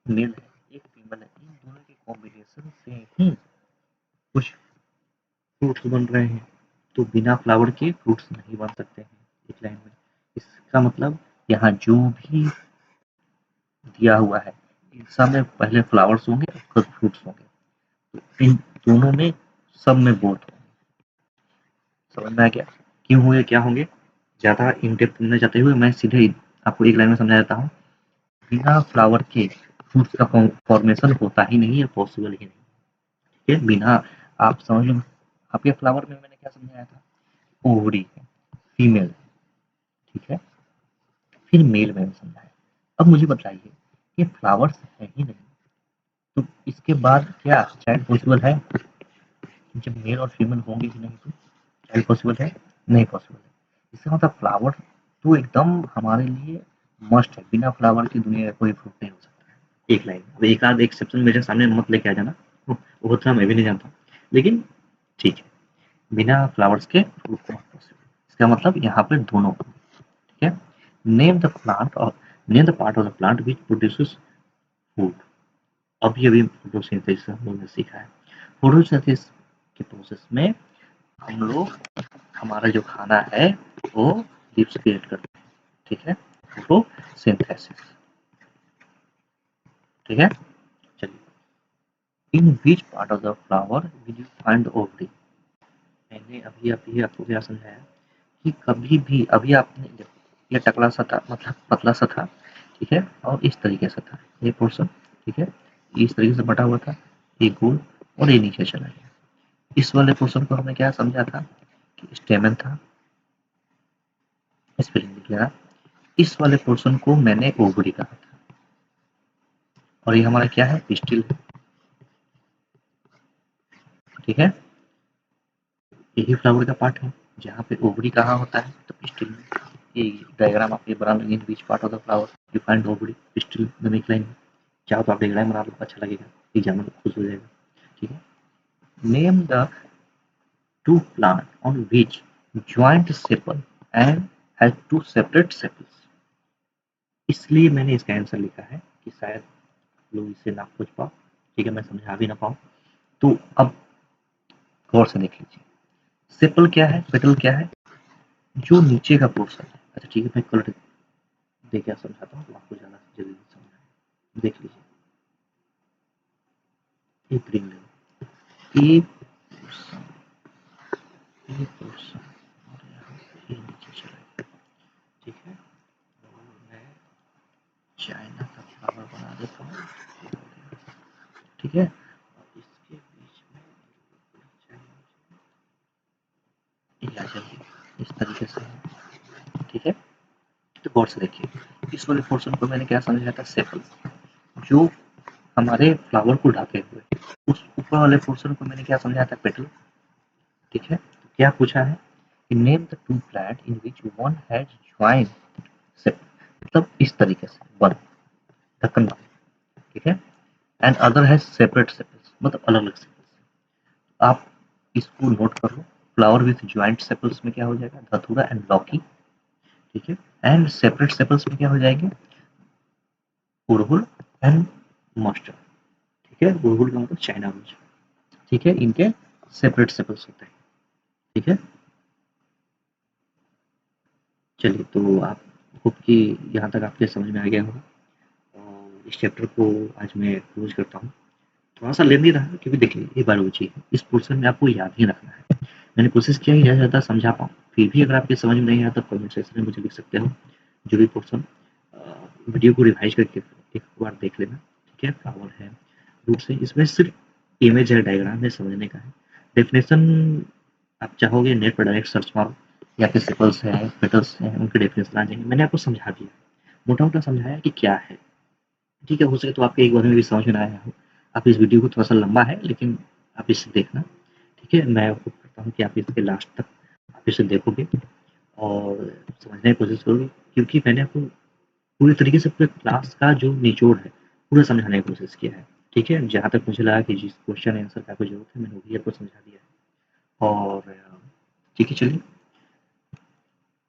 मेल है, एक फीमेल है, इन दोनों के कॉम्बिनेशन से ही कुछ फ्रूट्स बन रहे हैं, तो बिना फ्लावर के फ्रूट्स नहीं बन सकते हैं एक लाइन में। इसका मतलब यहाँ जो भी दिया हुआ है इन सब में पहले फ्लावर्स होंगे फिर फ्रूट्स होंगे, तो इन दोनों में सब में बोथ होंगे। समझ में आ गया क्यों हुए, क्या होंगे? ज़्यादा इन डेप्थ में जाते हुए मैं सीधे ही आपको एक लाइन में समझा देता हूँ। बिना फ्लावर के फ्रूट्स का फॉर्मेशन होता ही नहीं है, पॉसिबल ही नहीं, ठीक है? बिना, आप समझ लो, आपके फ्लावर में मैंने क्या समझाया था, ओवरी है, फीमेल, ठीक है? फिर मेल मैंने समझाया। अब मुझे बताइए कि फ्लावर्स है ही नहीं, तो इसके बाद क्या चाइल्ड पॉसिबल है? जब मेल और फीमेल होंगे ही नहीं तो चाइल्ड पॉसिबल है? नहीं पॉसिबल है। इसका मतलब फ्लावर तो एकदम हमारे लिए मस्ट है, बिना फ्लावर की दुनिया का कोई फ्रूट नहीं हो सकता है एक लाइन। अब एक आध एक्सेप्शन मेरे सामने मत लेके आ जाना, वो उतना मैं भी नहीं जानता, लेकिन ठीक है, बिना फ्लावर्स के फ्रूट नॉट पॉसिबल। इसका मतलब यहाँ पे दोनों, ठीक है? नेम द प्लांट और name the part of the plant which produces food. अभी अभी फोटोसिंथेसिस हम लोगों ने सीखा है। फोटोसिंथेसिस कि प्रोसेस में हम लोग हमारा जो खाना है वो लीव्स क्रिएट करते हैं, ठीक है, फोटोसिंथेसिस, ठीक है। चलिए, in which part of the flower will you find ovary. मैंने अभी अभी आपको क्या समझाया कि कभी भी अभी आपने देखो, ये टकला सा था, मतलब पतला सा था, ठीक है, और इस तरीके से था ये पोर्शन, ठीक है, इस तरीके से बटा हुआ था, ये गोल और ये नीचे चला गया। इस वाले पोर्शन को हमने क्या समझा था कि स्टेमन था, स्पेलिंग लिख लेना। इस वाले पोर्शन को मैंने ओवरी कहा था, और ये हमारा क्या है, पिस्टिल, ठीक है। यही फ्लावर का पार्ट है, जहाँ पे ओवरी कहाँ होता है तो पिस्टिल में। ये डायग्राम आप ये बना लेंगे, in which part of the flower you find ovary pistil में लिख लेंगे। चाहो तो आप डायग्राम बना लो, अच्छा लगेगा, एग्जाम में खुश हो जाएगा, ठीक है। Name the two plant on which joint sepal and has two separate sepals. इसलिए मैंने इसका आंसर लिखा है कि शायद लोग इसे ना पूछ पाओ, ठीक है, मैं समझा भी ना पाऊँ। तो अब गौर से देख लीजिए, सेपल क्या है, पेटल क्या है, जो नीचे का पोर्शन है। अच्छा ठीक है, मैं कलर दे के समझाता हूँ तो आपको ज़्यादा जल्दी समझ आएगा। देख लीजिए, ये ग्रीन लेवल, ये पोर्शन और यहाँ पे ये नीचे चला गया, ठीक है। तो मैं चाइना का फ्लावर बना देता हूँ, ठीक है, और इसके बीच में ये आ जाएगी इस तरीके से, ठीक है। तो गौर से देखिए, इस वाले पोर्शन को मैंने क्या समझा था, सेपल, जो हमारे फ्लावर को ढके हुए। उस ऊपर वाले पोर्शन को मैंने क्या समझा था, पेटल, ठीक है। तो क्या पूछा है कि name the two plant in which one has joint sepal, मतलब इस तरीके से वन ढक्कन वाले, ठीक है, and other has separate sepals, मतलब अलग अलग सेपल्स। आप इसको नोट कर लो, फ्लावर विथ ज्वाइंट सेपल्स में क्या हो जाएगा, धतूरा एंड लौकी, ठीक है, एंड सेपरेट सेपल्स में क्या हो जाएंगे, गुड़हुल एंड मस्टर्ड, ठीक है। गुड़हुल का मतलब चाइना रोज, ठीक है, इनके सेपरेट सेपल्स होते हैं, ठीक है। चलिए, तो आप होप कि यहाँ तक आपके समझ में आ गया होगा, और इस चैप्टर को आज मैं क्लोज करता हूँ। थोड़ा सा लेंदी रहा क्योंकि देखिए ये बायोलॉजी है, इस पोर्शन में आपको याद ही रखना है। मैंने कोशिश किया कि ज़्यादा से ज़्यादा समझा पाऊँ, फिर भी अगर आपके समझ में नहीं आया तो कमेंट सेक्शन में मुझे लिख सकते हो। जो भी पोर्शन, वीडियो को रिवाइज करके एक बार देख लेना, ठीक है। फ्लावर है, रूट्स है, इसमें सिर्फ इमेज है, डायग्राम है, समझने का है। डेफिनेशन आप चाहोगे नेट पर डायरेक्ट सर्च मारो, या फिर सेपल्स है, पेटल्स हैं, उनके डेफिनेशन आ जाएंगे। मैंने आपको समझा दिया, मोटा मोटा समझाया कि क्या है, ठीक है। हो सके तो आपके एक बार में भी समझ में ना आया हो। आप इस वीडियो को थोड़ा सा लंबा है लेकिन आप इसे देखना, ठीक है। मैं होप करता हूँ कि आप इसके लास्ट तक आप इसे देखोगे और समझने की कोशिश करोगे, क्योंकि मैंने आपको पूरी तरीके से पूरे क्लास का जो निचोड़ है पूरा समझाने की कोशिश किया है, ठीक है। जहाँ तक मुझे लगा कि जिस क्वेश्चन आंसर का आपको जरूरत है मैंने वही आपको समझा दिया है। और ठीक है, चलिए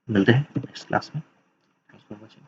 मिलते हैं नेक्स्ट क्लास में। Thanks for watching.